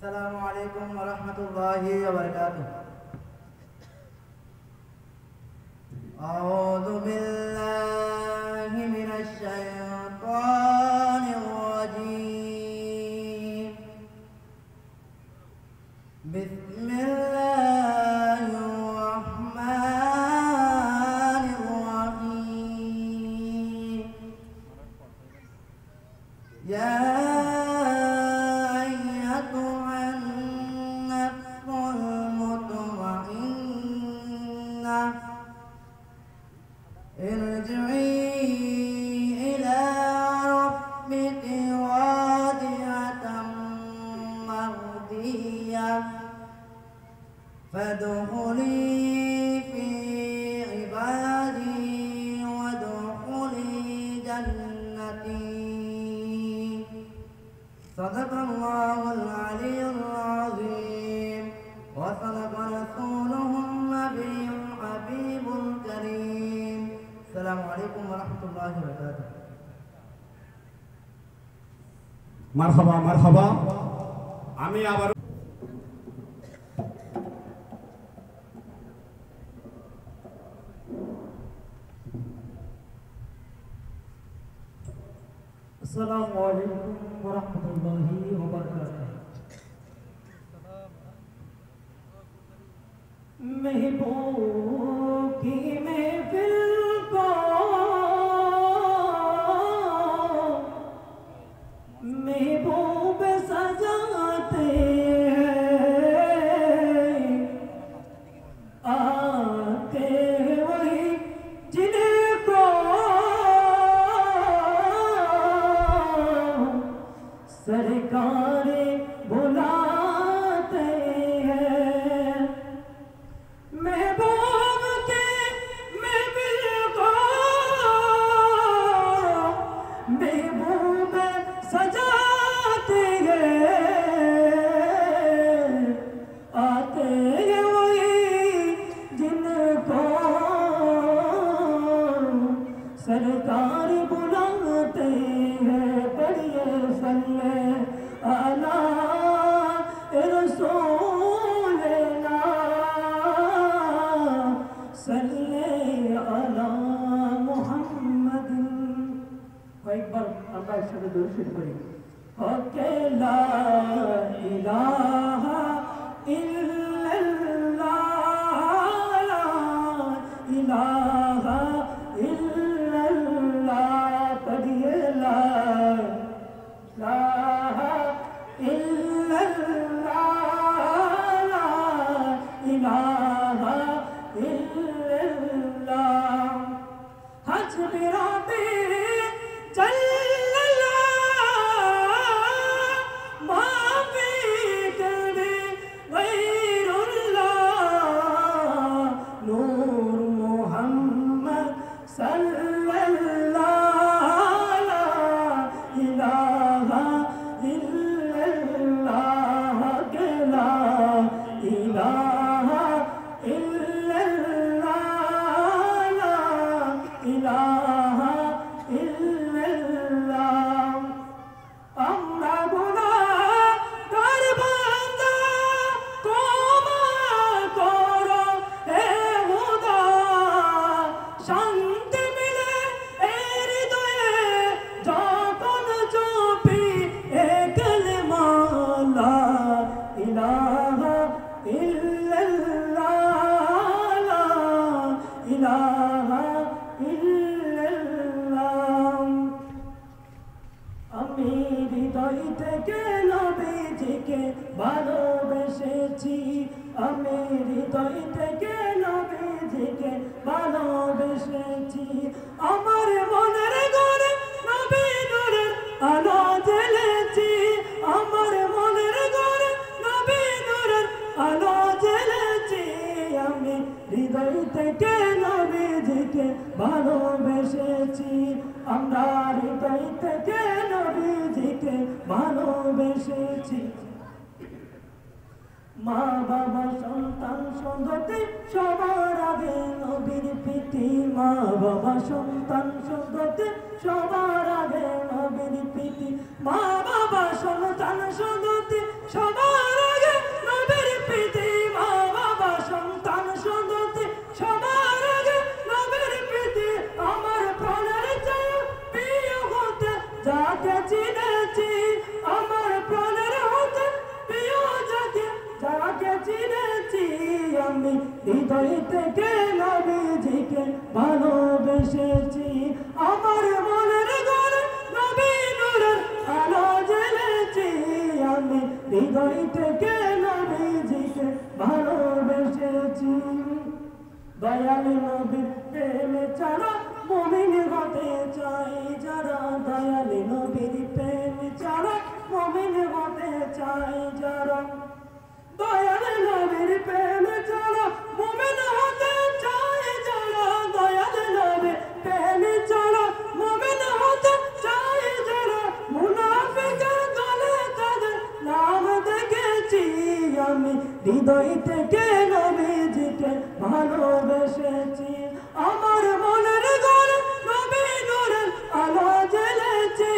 السلام عليكم ورحمة الله وبركاته. أعوذ بالله من الشيطان الرجيم. بسم الله الرحمن الرحيم. يا أيتها النفس المطمئنة ارجعي إلى ربك راضية مرضية فادخلي في عبادي وادخلي جنتي. صدق الله العلي العظيم وصدق رسوله النبي الحبيب الكريم. السلام عليكم ورحمة الله وبركاته. مرحبا مرحبا. আমি আবার السلام عليكم ورحمة الله وبركاته. محبوب کی محفل کو محبوب سجاتے ہیں آتے ہیں وہی جنہیں کو سرکار بلاتے ہیں. محبوب کے محفل کو محبوب سجاتے ہیں آتے ہیں وہی جن کو سرکار بلاتے ہیں. پڑھیے صلی علی رسول اللہ صلی علی محمد. ایک بار اللہ ارشاد درود شریف پڑھی. کہ لا الہ الا اللہ لا الہ الا اللہ. پڑھیے لا الہ الا اللہ لا الہ الا اللہ. حسبی ربی جل اللہ ما فی قلبی غیر اللہ. نور محمد صلی اللہ لا الہ الا اللہ. کہ لا الہ الا اللہ لا الہ الا اللہ. আমরা গুনাহগার বান্দা ক্ষমা করো হে খোদা. শান্তি মিলে এই হৃদয়ে যখন জপি এ কালেমা লা ইলাহা ইল্লাল্লাহ লা ইলাহা ইল্লাল্লাহ. আমি হৃদয় থেকে নবীজিকে ভালোবেসেছি. আমি হৃদয় থেকে নবীজিকে ভালোবেসেছি. আমার মনের ঘরে নবী নূরের আলো জ্বেলেছি. আমার মনের ঘরে নবী নূরের আলো জ্বেলেছি. আমি হৃদয় থেকে নবীজিকে ভালোবেসেছি. আমরা হৃদয় থেকে নবীজিকে ভালোবেসেছি. মা বাবা সন্তান সন্ততি সবার আগে নবীর প্রীতি. মা বাবা সন্তান সন্ততি সবার আগে নবীর প্রীতি. মা বাবা সন্তান সন্ততি সবার হৃদয় থেকে নবীজিকে ভালোবেসেছি আমার মনের ঘরে নবী নূরের আলো জ্বেলেছি আমি হৃদয় থেকে নবীজিকে ভালোবেসেছি দয়াল নবীর প্রেমে ছাড়া মুমিন হতে চাই যারা দয়াল নবীর প্রেমে ছাড়া মুমিন হতে চাই যারা দয়াল নবীর প্রেমে ছাড়া মুমিন হতে চাই যারা দয়াল নবীর প্রেমে ছাড়া মুমিন হতে চাই যারা মুনাফিকের দলে তাদের নাম দেখেছি আমি হৃদয় থেকে নবীজিকে ভালোবেসেছি আমার মনের ঘরে নবী নূরের আলো জ্বেলেছি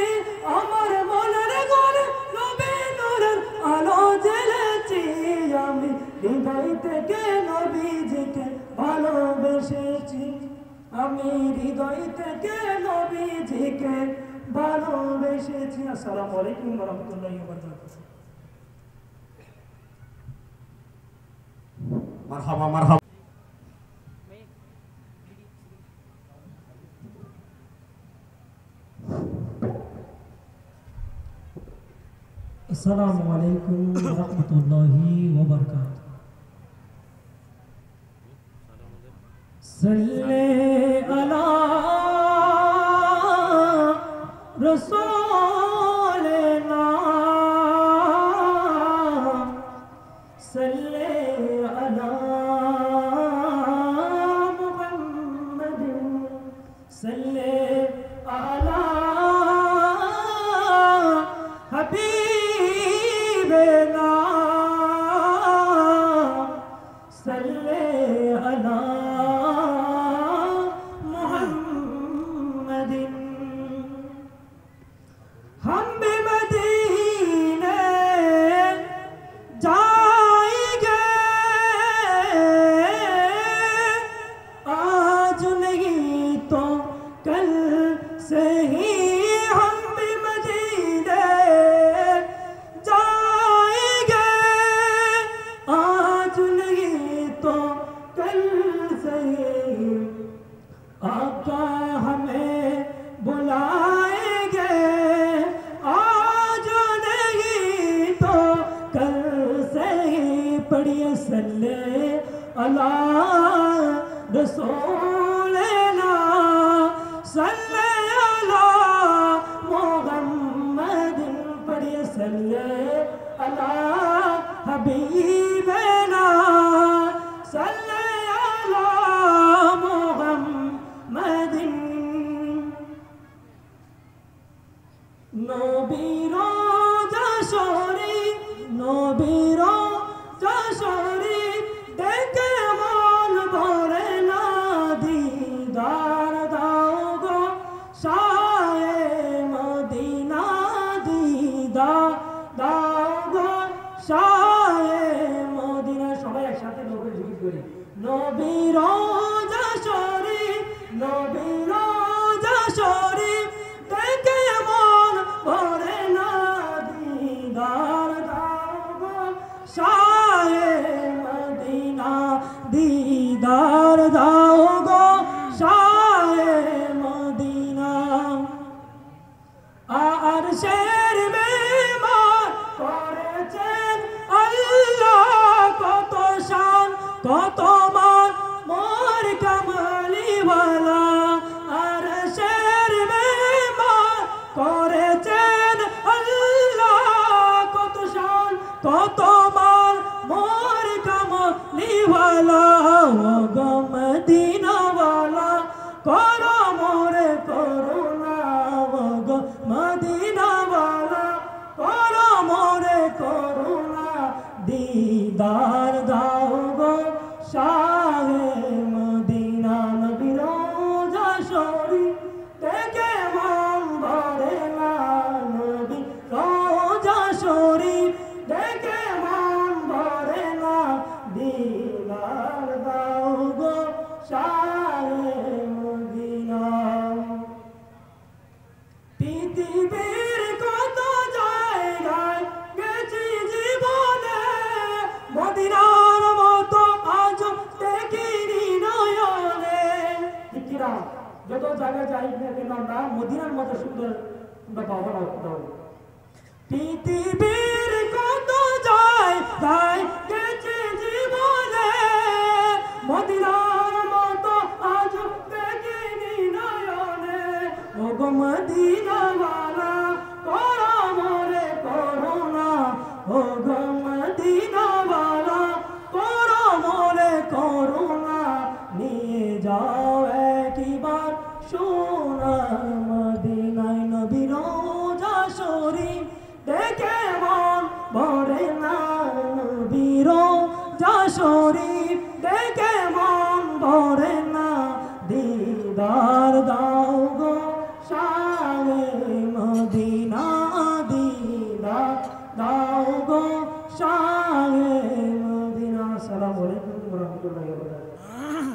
আমার মনের ঘরে নবী নূরের আলো জ্বেলেছি আমি হৃদয় থেকে নবীজিকে ভালোবেসেছি আমি হৃদয় থেকে নবীজিকে ভালোবেসেছি আসসালামু আলাইকুম ওয়া রাহমাতুল্লাহি ওয়া বারাকাতুহু মারহাবা মারহাবা আসসালামু আলাইকুম ওয়া রাহমাতুল্লাহি ওয়া বারাকাতুহু সাল্লি আলা রাসূলিনা সাল্লি আলা মুহাম্মাদিন সাল্লি আলা হাবিবিনা সাল্লি আলা মুহাম্মাদিন हम भी मदीने जाएंगे आज नहीं तो कल से ही हम भी मदीने जाएंगे आज नहीं तो कल से ही आका हमें बुलाएंगे आज नहीं तो कल से ही पढ़िए सल्ले अला रसूलना सल्ले अला मुहम्मदिन पढ़िए सल्ले अला हबीबना सल्ले अला मुहम्मदिन নবীর যশোরী নবীর যশোরী দেখে মন ভরে না দিদার দাও গো শায়ে মদিনা দিদার দাও গো শায়ে মদিনা সবাই একসাথে নবীর জিকির করি নবীর যশোরী নবীর যশোরী দেখে মন ভরে না দিদার দাও গো শায়ে মদিনা দিদার দাও গো শায়ে মদিনা আর শের মেহমান করেছেন আল্লাহ কত শান কত মান মোর কামলিওয়ালা আর শের মেহমান করেছেন আল্লাহ কত শান কত মান মোর কামলিওয়ালা ও গো মদিনাওয়ালা করো মোরে করুণা ও গো মদিনাওয়ালা করো মোরে করুণা দিদার দাও গো শাহে মদিনা নবীর যশোরী দেখে মন ভরে না নবী যশোরী দেখে মন ভরে না দিদার দাও গো শাহে মদিনা পৃথিবীর কত জায়গায় গেছি জীবনে মদিনা যত জায়গায় যাই না কেন আমরা মদিনার মতো সুন্দর আমরা পাবো না। পৃথিবীর কত যায় তাই গেছে জীবনে, মদিনার মতো আজ দেখিনি নয়নে। ও গো মদিনাওয়ালা করো মোরে করুণা, ও গো মদিনাওয়ালা করো মোরে করুণা। নিয়ে যাও একবার সোনার মদিনায়, নবীর রোজা শরীফ দেখে মন ভরে না, নবীর রোজা শরীফ দেখে মন ভরে না। দিদার দাও গো শাহে মদিনা, দিদার দাও গো শাহে মদিনা। আসসালামু আলাইকুম ওয়া রাহমাতুল্লাহি ওয়া বারাকাতুহু।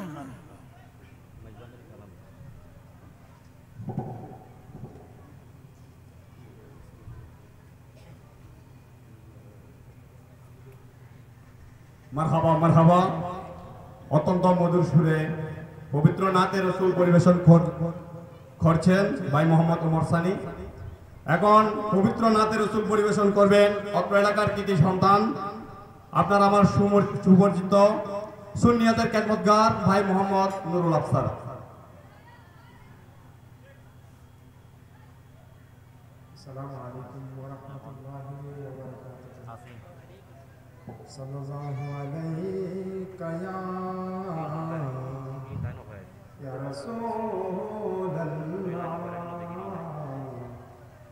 মারহাবা মারহাবা। অত্যন্ত মধুর সুরে পবিত্র নাতে রসুল পরিবেশন করছেন ভাই মোহাম্মদ ওমর সানি। এখন পবিত্র নাতে রসুল পরিবেশন করবেন অত্র এলাকার কৃতি সন্তান, আপনার আমার সুপরিচিত সুন্নিয়াতের খেদমতগার ভাই মোহাম্মদ নুরুল আফসার। আসসালামু আলাইকুম ওয়া রাহমাতুল্লাহি ওয়া বারাকাতুহু। সাল্লাল্লাহু আলাইকা ইয়া রাসূলুল্লাহ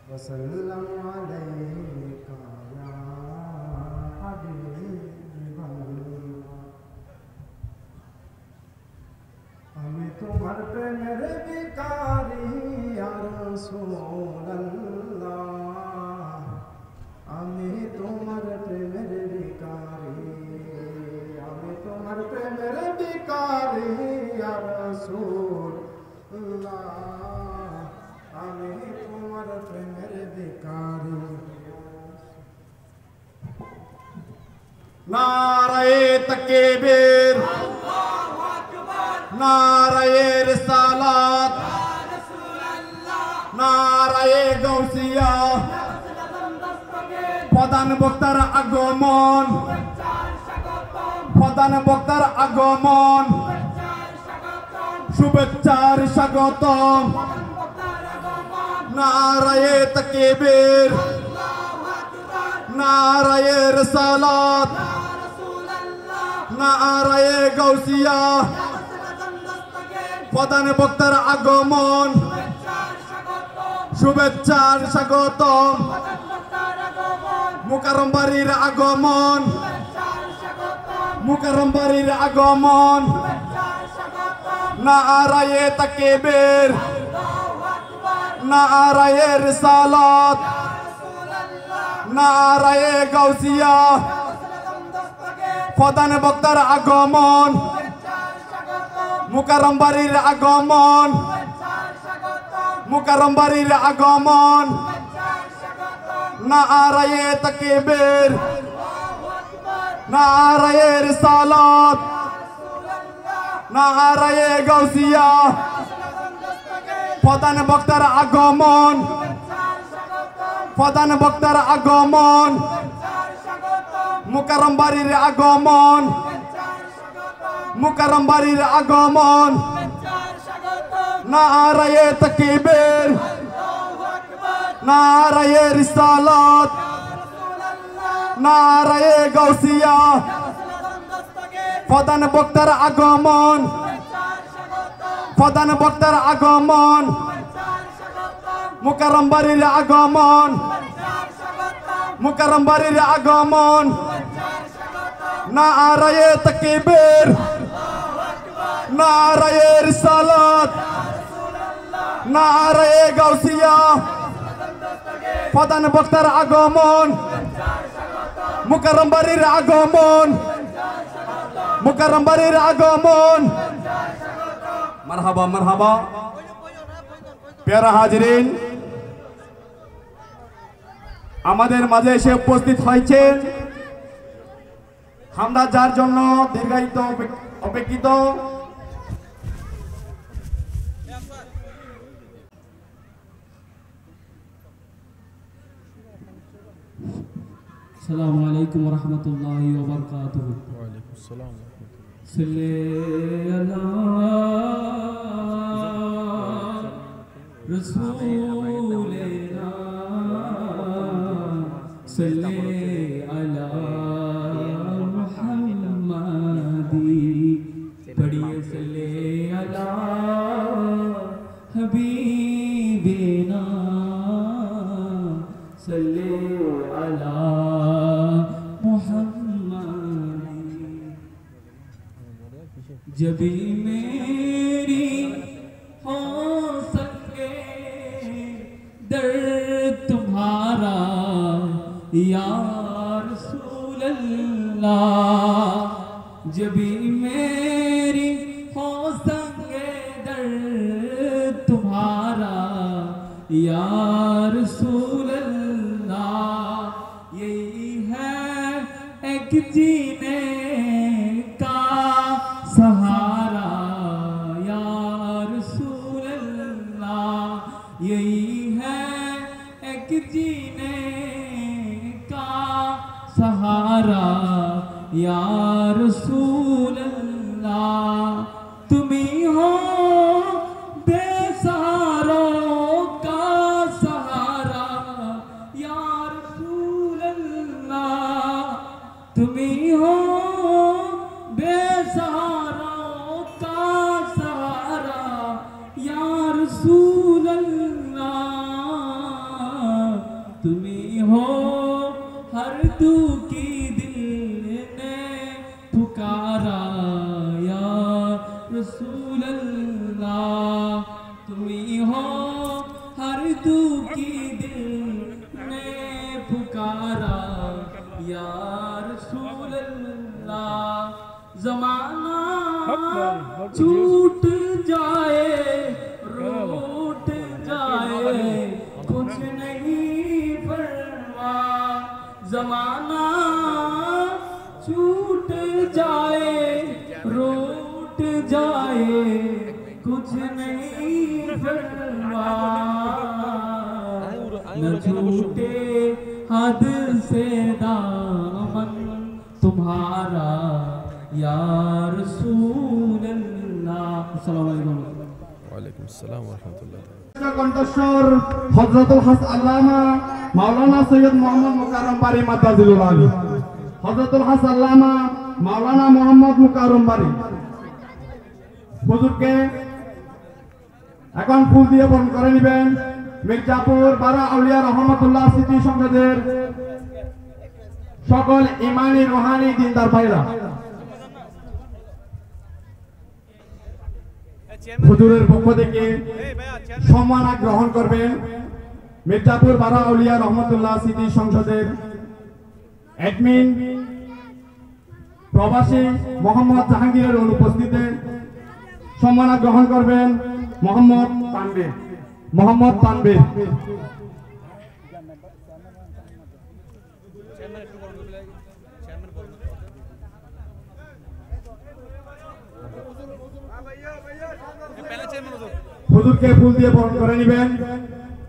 ওয়া সাল্লামু আলাইকা ইয়া হাবিবাল্লাহ। আমি তোমার প্রেমের ভিখারি ইয়া রাসূলুল্লাহ, আমি তোমার প্রেমের ভিখারি, আমি তোমার প্রেমের ভিখারি ইয়া রাসূলুল্লাহ, আমি তোমার প্রেমের ভিখারি। নারায়ে তাকবীর, আল্লাহু আকবার। নারায়ে রিসালাত, ইয়া রাসূলুল্লাহ। নারায়ে গাউসিয়া, প্রধান বক্তার আগমন, প্রধান বক্তার আগমন, শুভেচ্ছার স্বাগতম। নারায়ে তাকবীর, নারায়ে রিসালাত, নারায়ে গাউসিয়া, প্রধান বক্তার আগমন, শুভেচ্ছার স্বাগতম। মুকাররম বাড়ির আগমন, মুকাররম বাড়ির আগমন। নারায়ে তাকবীর, নারায়ে রিসালাত, নারায়ে গাউসিয়া, প্রধান বক্তার আগমন, মুকাররম বাড়ির আগমন, মুকাররম বাড়ির আগমন। নারায়ে তাকবীর, নারায়ে রিসালাত, নারায়ে গাউসিয়া, প্রধান বক্তার আগমন, প্রধান বক্তার আগমন, মুকাররম বাড়ির আগমন, মুকাররম বাড়ির আগমন। নারায়ে তাকবীর, নারায়ে রিসালাত, নারায়ে গাউসিয়া, প্রধান বক্তার আগমন, প্রধান বক্তার আগমন, মুকাররম বাড়ির আগমন, মুকাররম বাড়ির আগমন। নারায়ে তাকবীর, নারায়ে রিসালাত, নারায়ে গাউসিয়া, প্রধান বক্তার আগমন, মুকাররম বাড়ির আগমন, মুকাররম বাড়ির আগমন। মারহাবা মারহাবা। প্যারা হাজরিন, আমাদের মাঝে এসে উপস্থিত হয়েছেন আমরা যার জন্য দীর্ঘায়িত অপেক্ষিত السلام علیکم ورحمۃ اللہ وبرکاتہ. وعلیکم السلام صلی اللہ رسولنا صلی اللہ محمدی. پڑھیے صلی اللہ حبیبنا صلی اللہ محمدی. جبھی میری ہو سکے درد تمہارا یا رسول اللہ. جبھی میری ہو سکے درد تمہارا یا رسول اللہ. یہی ہے ایک جینے کا سہارا یا رسول اللہ. یہی ہے ایک جینے کا سہارا یا رسول اللہ. تمہیں ہو بے سہاروں کا سہارا یا رسول اللہ. تمہیں ہو بے سہاروں کا سہارا یا رسول اللہ. تمہیں ہو ہر دکھی دل نے پکارا یا رسول اللہ. تمہیں ہو ہر دکھی دل نے پکارا یا رسول اللہ. زمانہ چھوٹ جائے روٹ جائے کچھ نہیں پرواہ. زمانہ چھوٹ جائے روٹ جائے کچھ نہیں پرواہ. نہ چھوٹے حد سے دامن تمہارا یا رسول اللہ. السلام علیکم. وعلیکم السلام ورحمۃ اللہ. কণ্ঠস্বর হযরতুল হাস আল্লামা মাওলানা সৈয়দ মোহাম্মদ মুকাররম বারী মাদ্দাজিলুল আলী. হযরতুল হাস আল্লামা মাওলানা মোহাম্মদ মুকাররম বারী হুজুরকে এখন ফুল দিয়ে বরণ করে নেবেন মির্জাপুর বারা আউলিয়া রহমাতুল্লাহ স্মৃতি সংসদের সকল ইমানি রুহানি দিনদার ভাইরা. হুজুরের পক্ষ থেকে সম্মান গ্রহণ করবেন মির্জাপুর বারা আউলিয়া রহমাতুল্লাহ স্মৃতি সংসদের অ্যাডমিন প্রবাসী মোহাম্মদ জাহাঙ্গীরের অনুপস্থিতিতে সম্মান গ্রহণ করবেন মোহাম্মদ তানভীর. হুজুরকে ফুল দিয়ে বরণ করে নেবেন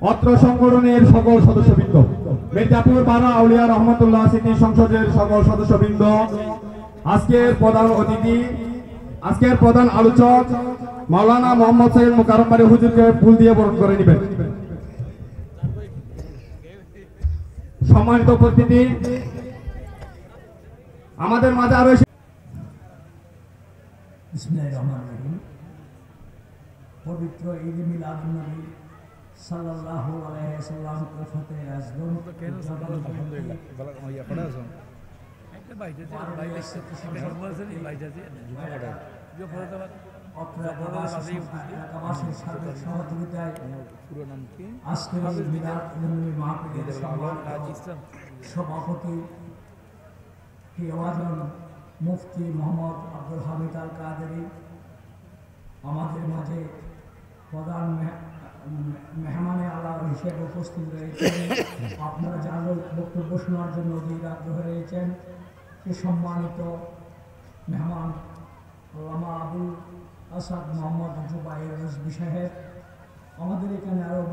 অত্র সংগঠনের সকল সদস্যবৃন্দ, মির্জাপুর বারা আউলিয়া রহমাতুল্লাহ স্মৃতি সংসদের সকল সদস্যবৃন্দ, আজকের প্রধান অতিথি, আজকের প্রধান আলোচক মাওলানা মোহাম্মদ সৈয়দ মুকাররম বারী হুজুরকে ফুল দিয়ে বরণ করে নেবেন. সম্মানিত উপস্থিতি, আমাদের মাঝে আরো বিসমিল্লাহির রহমানির রহিম. পবিত্র ঈদ মিলাদুন নবী সাল্লাল্লাহু আলাইহি ওয়াসাল্লাম को फतेह आजम এলাকাবাসীর সার্বিক সহযোগিতায় আজকের এই মিলাদ নবী মাহফিলের সভাপতি প্রিয়জন মুফতি মোহাম্মদ আব্দুল হামিদ আল কাদেরী আমাদের মাঝে প্রধান মেহমানে আলা হিসেবে উপস্থিত রয়েছেন. আপনারা যারা বক্তব্য শোনার জন্য অধীর আগ্রহ রয়েছেন সে সম্মানিত মেহমান আল্লামা আবুল আসাদ মোহাম্মদ জুবাইর রিজভী সাহেব. আমাদের এখানে আরও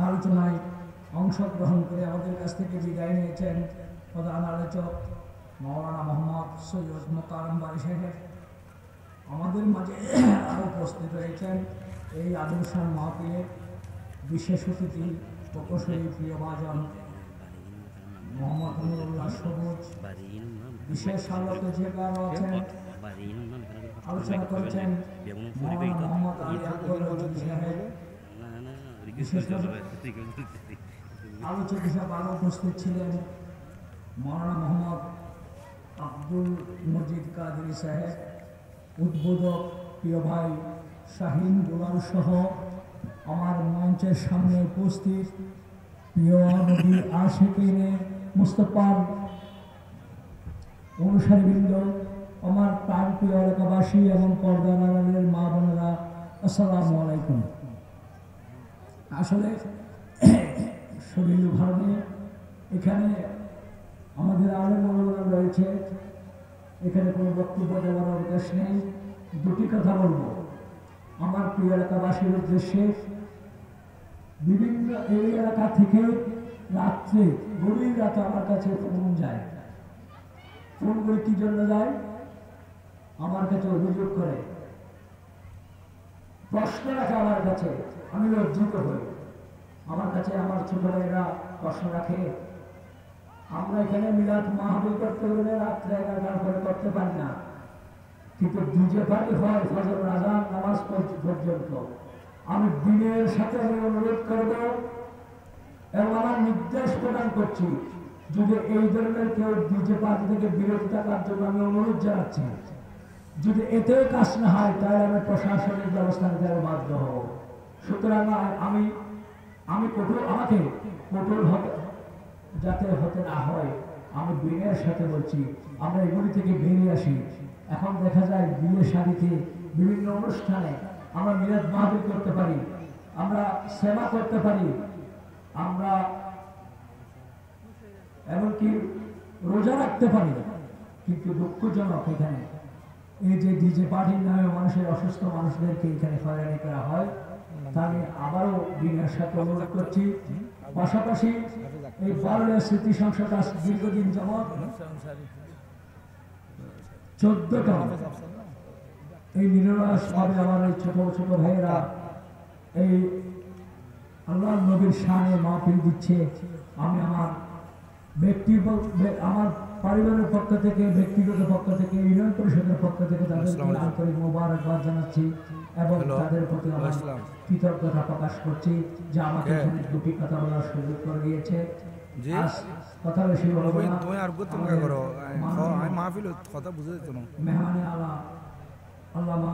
আলোচনায় অংশগ্রহণ করে আমাদের কাছ থেকে বিদায় নিয়েছেন প্রধান আলোচক মাওলানা মোহাম্মদ সৈয়দ মোকাররম বারী সাহেব। আমাদের মাঝে আরও উপস্থিত রয়েছেন এই আদর্শান মাহফিলের বিশেষ অতিথি প্রকৌশলী প্রিয় ভাজন মোহাম্মদ নুরুল্লাহ সবুজ। বিশেষ আলোকে যে কারো আছেন আলোচনা করেছেন মাওলানা মোহাম্মদ আলী আকবর সাহেব। বিশেষ আলোচক হিসাবে আরও উপস্থিত ছিলেন মাওলানা মোহাম্মদ আব্দুল মজিদ কাদেরী সাহেব, উদ্বোধক প্রিয় ভাই শাহিন দুলাল সহ আমার মঞ্চের সামনে উপস্থিত প্রিয় নবী আশিকিনে মুস্তাফার অনুসারীবৃন্দ, আমার প্রাণ প্রিয় এলাকাবাসী এবং পর্দার আড়ালের মা বোনেরা, আসসালামু আলাইকুম। আসলে শরীর ভালো নেই, এখানে আমাদের আরও মনোরঞ্জন রয়েছে, এখানে কোনো বক্তব্য দেওয়ার অবকাশ নেই। দুটি কথা বলবো আমার প্রিয় এলাকাবাসীর উদ্দেশ্যে। বিভিন্ন এই এলাকা থেকে রাত্রে গভীর রাতে আমার কাছে ফোন যায়। ফোন করে কি জন্য যায়? আমার কাছে অভিযোগ করে, প্রশ্ন রাখে আমার কাছে। আমি লজ্জিত হই। আমার কাছে আমার ছোট ভাইয়েরা প্রশ্ন রাখে, আমরা এখানে মিলাদ মাহফিল করতে গেলে রাত্রে 11টার পরে করতে পারি না, কিন্তু ডিজে পার্টি হয় ফজর আযান নামাজ পর্যন্ত। আমি দিনের সাথে আমি অনুরোধ করব এবং আমার নির্দেশ প্রদান করছি, যদি এই ধরনের কেউ ডিজে পার্টি থেকে বিরত থাকার জন্য আমি অনুরোধ জানাচ্ছি। যদি এতে কাজ না হয় তাহলে আমি প্রশাসনিক ব্যবস্থা নিতে বাধ্য হব। সুতরাং আমাকে কঠোর যাতে হতে না হয়, আমি বিনয়ের সাথে বলছি আমরা এগুলি থেকে বেরিয়ে আসি। এখন দেখা যায় বিয়ে শাড়িতে বিভিন্ন অনুষ্ঠানে আমরা মিলাদ মাহফিল করতে পারি, আমরা সেবা করতে পারি, আমরা এমনকি রোজা রাখতে পারি, কিন্তু দুঃখজনক এখানে এই যে ডিজে পার্টির নামে মানুষের অসুস্থ মানুষদেরকে এখানে হয়রানি করা হয়। তা আমি আবারও বিনয়ের সাথে অনুরোধ করছি। পাশাপাশি এই বারুলিয়া স্মৃতি সংসদ দীর্ঘদিন যাবৎ 14টা এই নিরলস ভাবে আমার এই ছোট ছোট ভাইয়েরা এই আল্লাহর নবীর শানে মাহফিল দিচ্ছে। আমি আমার আমার পরিবারের পক্ষ থেকে, ব্যক্তিগত পক্ষ থেকে, ইউনিয়ন পরিষদের পক্ষ থেকে তাদেরকে আন্তরিক মোবারকবাদ জানাচ্ছি এবং তাদের প্রতি আমার কৃতজ্ঞতা প্রকাশ করছি যে আমাকে দুটি কথা বলার সুযোগ করে দিয়েছে। কথা বেশি বলবো না, মেহমানে আলা আল্লামা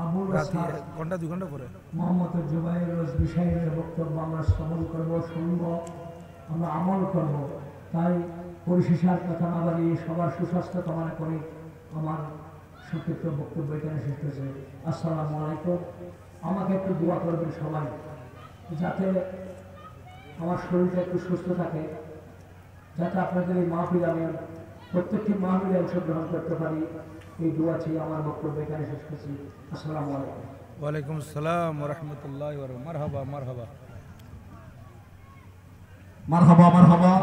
আবুল ঘন্টা 2 ঘন্টা পরে মোহাম্মদ জুবাইর রজবী সাহেবের বক্তব্য আমরা শ্রবণ করব, শুনব, আমরা আমল করব। তাই পরিশেষে আর কথা না বাড়িয়ে সবার সুস্বাস্থ্য কামনা করে আমার সংক্ষিপ্ত বক্তব্য এখানে শেষ হয়েছে। আসসালামু আলাইকুম। আমাকে একটু দোয়া করবেন সবাই, যাতে আমার শরীরটা একটু সুস্থ থাকে, যাতে আপনাদের এই মাহফিল আমি প্রত্যেকটি মাহফিলে অংশগ্রহণ করতে পারি। এই দোয়া চেয়ে আমার বক্তব্য এখানে শেষ করছি। আসসালামু আলাইকুম। ওয়ালাইকুম আসসালাম ওয়া রাহমাতুল্লাহি ওয়া বারাকাতুহু। মারহাবা মারহাবা মারহাবা মারহাবা।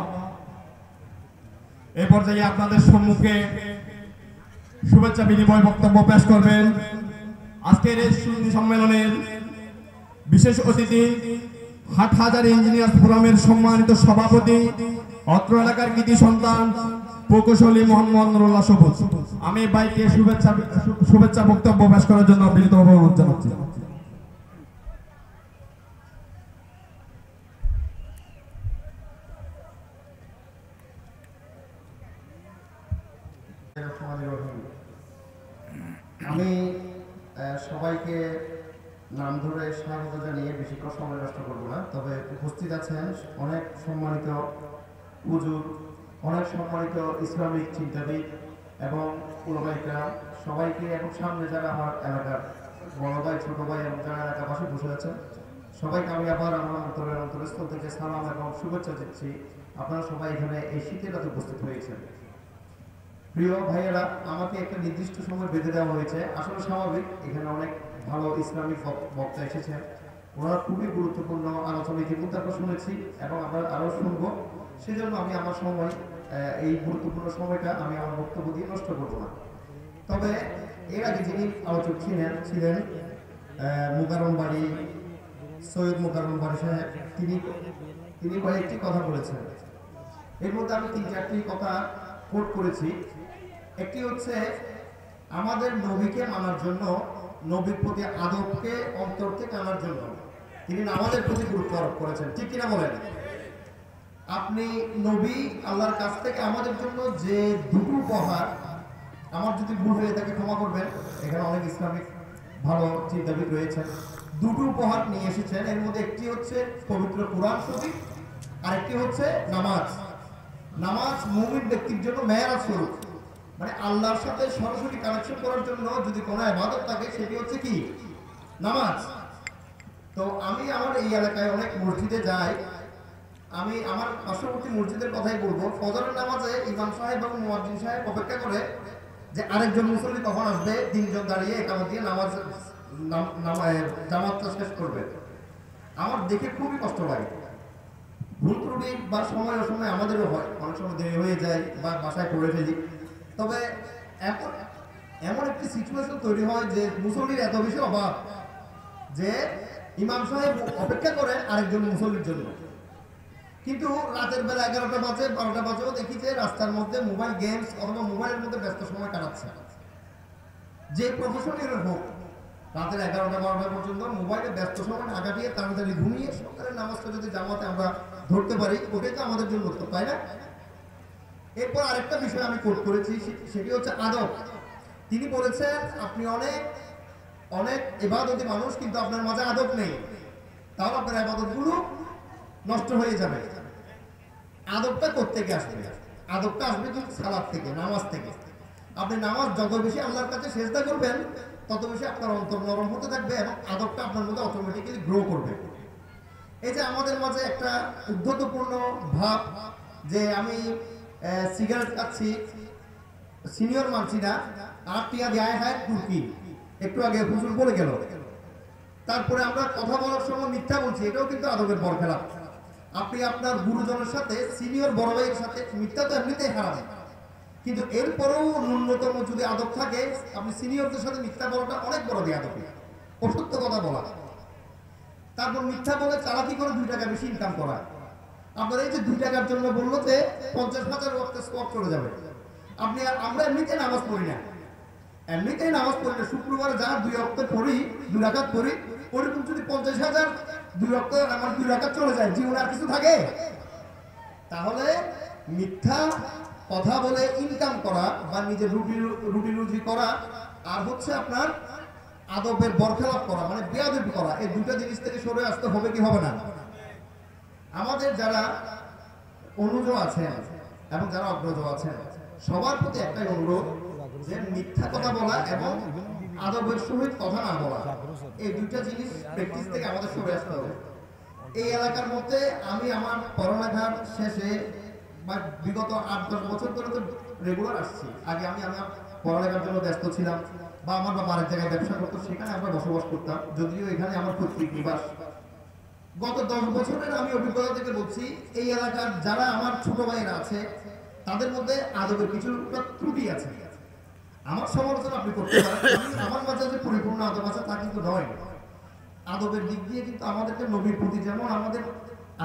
এই পর্যায়ে আপনাদের সম্মুখে শুভেচ্ছা বিনিময় বক্তব্য পেশ করবেন আজকের এই সম্মেলনের বিশেষ অতিথি, হাটহাজারী ইঞ্জিনিয়ার ফোরামের সম্মানিত সভাপতি, অত্র এলাকার কৃতি সন্তান প্রকৌশলী মোহাম্মদ নুরুল্লাহ সবুজ। আমি বাইকে শুভেচ্ছা বক্তব্য পেশ করার জন্য বিনীতভাবে অনুরোধ জানাচ্ছি। আমি সবাইকে নাম ধরে স্বাগত জানিয়ে বেশিক্ষণ সময় নষ্ট করবো না, তবে উপস্থিত আছেন অনেক সম্মানিত হুজুর, অনেক সম্মানিত ইসলামিক চিন্তাবিদ এবং উলামায়ে সবাইকে এবং সামনে যারা আমার এলাকার বড় ভাই, ছোট ভাই এবং যারা এলাকার পাশে বসে আছেন সবাইকে আমি আবার আমার অন্তরস্থল থেকে সালাম এবং শুভেচ্ছা দিচ্ছি। আপনারা সবাই এখানে এই শীতের রাতে উপস্থিত হয়েছেন। প্রিয় ভাইয়েরা, আমাকে একটা নির্দিষ্ট সময় বেঁধে দেওয়া হয়েছে, আসলে স্বাভাবিক, এখানে অনেক ভালো ইসলামিক বক্তা এসেছেন। ওনারা খুবই গুরুত্বপূর্ণ আলোচনা ইতিমধ্যে আমরা শুনেছি এবং আমরা আরও শুনবো। সেজন্য আমি আমার সময় এই গুরুত্বপূর্ণ সময়টা আমি আমার বক্তব্য দিয়ে নষ্ট করবো না। তবে এর আগে যিনি আলোচক ছিলেন মুকাররম বাড়ি সৈয়দ মুকাররম বাড়ি সাহেব, তিনি কয়েকটি কথা বলেছেন। এর মধ্যে আমি 3-4টি কথা কোট করেছি। একটি হচ্ছে আমাদের নবীকে মানার জন্য, নবীর প্রতি আদবকে অন্তর থেকে আনার জন্য তিনি নামাজের প্রতি গুরুত্ব আরোপ করেছেন। ঠিক কিনা বলেন? আপনি নবী আল্লাহর কাছ থেকে আমাদের জন্য যে দুটো উপহার, আমার যদি ভুল হয়ে থাকে ক্ষমা করবেন, এখানে অনেক ইসলামিক ভালো চিন্তাবিদ রয়েছেন, দুটো উপহার নিয়ে এসেছেন। এর মধ্যে একটি হচ্ছে পবিত্র কুরআন শরীফ, আর একটি হচ্ছে নামাজ। নামাজ মুমিন ব্যক্তির জন্য মেরাজ স্বরূপ, মানে আল্লাহর সাথে সরাসরি কানেকশন করার জন্য যদি কোনো ইবাদত থাকে সেটি হচ্ছে কি? নামাজ। তো আমি আমার এই এলাকায় অনেক মসজিদে যাই, আমি আমার পার্শ্ববর্তী মসজিদের কথাই বলবো। ফজরের নামাজে ইমাম সাহেব এবং মুয়াজ্জিন সাহেব অপেক্ষা করে যে আরেকজন মুসল্লি কখন আসবে, 3 জন দাঁড়িয়ে একামত দিয়ে জামাতটা শেষ করবে। আমার দেখে খুবই কষ্ট লাগে। ভুল ত্রুটি বা সময় অসময় আমাদেরও হয়, অনেক সময় দেরি হয়ে যায় বা বাসায় পড়ে ফেলি। তবে এমন একটি সিচুয়েশন তৈরি হয় যে মুসল্লির এত বেশি অভাব যে ইমাম সাহেব অপেক্ষা করে আরেকজন মুসল্লির জন্য, কিন্তু রাতের বেলা 11টা বাজে 12টা বাজেও দেখি যে রাস্তার মধ্যে মোবাইল গেমস অথবা মোবাইলের মধ্যে ব্যস্ত সময় কাটাচ্ছে। যে প্রফেশনের হোক, রাতের 11টা 12টা পর্যন্ত মোবাইলে ব্যস্ত সময় না কাটিয়ে তাড়াতাড়ি ঘুমিয়ে সকালের নামাজটা যদি জামাতে আমরা ধরতে পারি, ওটাই তো আমাদের জন্য উত্তম, তাই না? এরপর আরেকটা বিষয় আমি কোট করেছি, সেটি হচ্ছে আদব। তিনি বলেছেন আপনি অনেক ইবাদতি মানুষ, কিন্তু আপনার মাঝে আদব নেই, তাহলে আপনার ইবাদতগুলো নষ্ট হয়ে যাবে। আদবটা কোত্থেকে আসবে? আদবটা আসবে কিন্তু সালাত থেকে, নামাজ থেকে। আপনি নামাজ যত বেশি আল্লাহর কাছে সিজদা করবেন, তত বেশি আপনার অন্তর নরম হতে থাকবে এবং আদবটা আপনার মধ্যে অটোমেটিক্যালি গ্রো করবে। এই যে আমাদের মাঝে একটা উদ্ধতপূর্ণ ভাব যে আমি সিগারেট খাচ্ছি, সিনিয়র মানছি না, আর টিয়া দেয় হয় তুর্কি, একটু আগে হুজুর বলে গেল। তারপরে আমরা কথা বলার সময় মিথ্যা বলছি, এটাও কিন্তু আদবের বরখেলাপ। আপনি আপনার গুরুজনের সাথে, সিনিয়র বড় ভাইয়ের সাথে মিথ্যা তো এমনিতেই হারাম, কিন্তু এরপরেও ন্যূনতম যদি আদব থাকে, আপনি সিনিয়রদের সাথে মিথ্যা বলাটা অনেক বড় বেয়াদবি, অসত্য কথা বলা। তারপর মিথ্যা বলে চালাকি করে 2 টাকা বেশি ইনকাম করা। আপনার এই যে 2 টাকার জন্য বললো যে 50,000 ওয়াক্ত স্টক চলে যাবে। আমরা এমনিতেই নামাজ পড়ি না, শুক্রবারে যা 2 ওয়াক্ত পড়ি, 2 রাকাত পড়ি, ওরকম যদি 50,000 2 ওয়াক্ত আমার 2 রাকাত চলে যায়, জীবনে আর কিছু থাকে? তাহলে মিথ্যা কথা বলে ইনকাম করা বা নিজের রুটি রুজি করা, আর হচ্ছে আপনার আদবের বরখেলাপ করা, মানে বেয়াদবি করা, এই দুটো জিনিস থেকে সরে আসতে হবে কি হবে না? আমাদের যারা অনুজ আছেন এবং যারা অগ্রজ আছেন, সবার প্রতি একটাই অনুরোধ যে মিথ্যা কথা বলা এবং আদবের সহিত কথা না বলা, এই দুইটা জিনিস প্র্যাকটিস থেকে আমাদের সরে আসতে হবে। এই এলাকার মধ্যে আমি আমার পড়ালেখার শেষে বা বিগত 8-10 বছর ধরে তো রেগুলার আসছি। আগে আমি আমার পড়ালেখার জন্য ব্যস্ত ছিলাম, বা আমার বাবা আরেক জায়গায় ব্যবসা করতো, সেখানে আমরা বসবাস করতাম, যদিও এখানে আমার পৈতৃক নিবাস। গত 10 বছরের আমি অভিজ্ঞতা থেকে বলছি, এই এলাকার যারা আমার ছোট ভাইয়েরা আছে, তাদের মধ্যে আদবের কিছু ত্রুটি আছে। আমার সমালোচনা আপনি করতে পারেন, আমার মাঝে যে পরিপূর্ণ আদব আছে তা কিন্তু নয়। আদবের দিক দিয়ে কিন্তু আমাদেরকে নবীর প্রতি যেমন আমাদের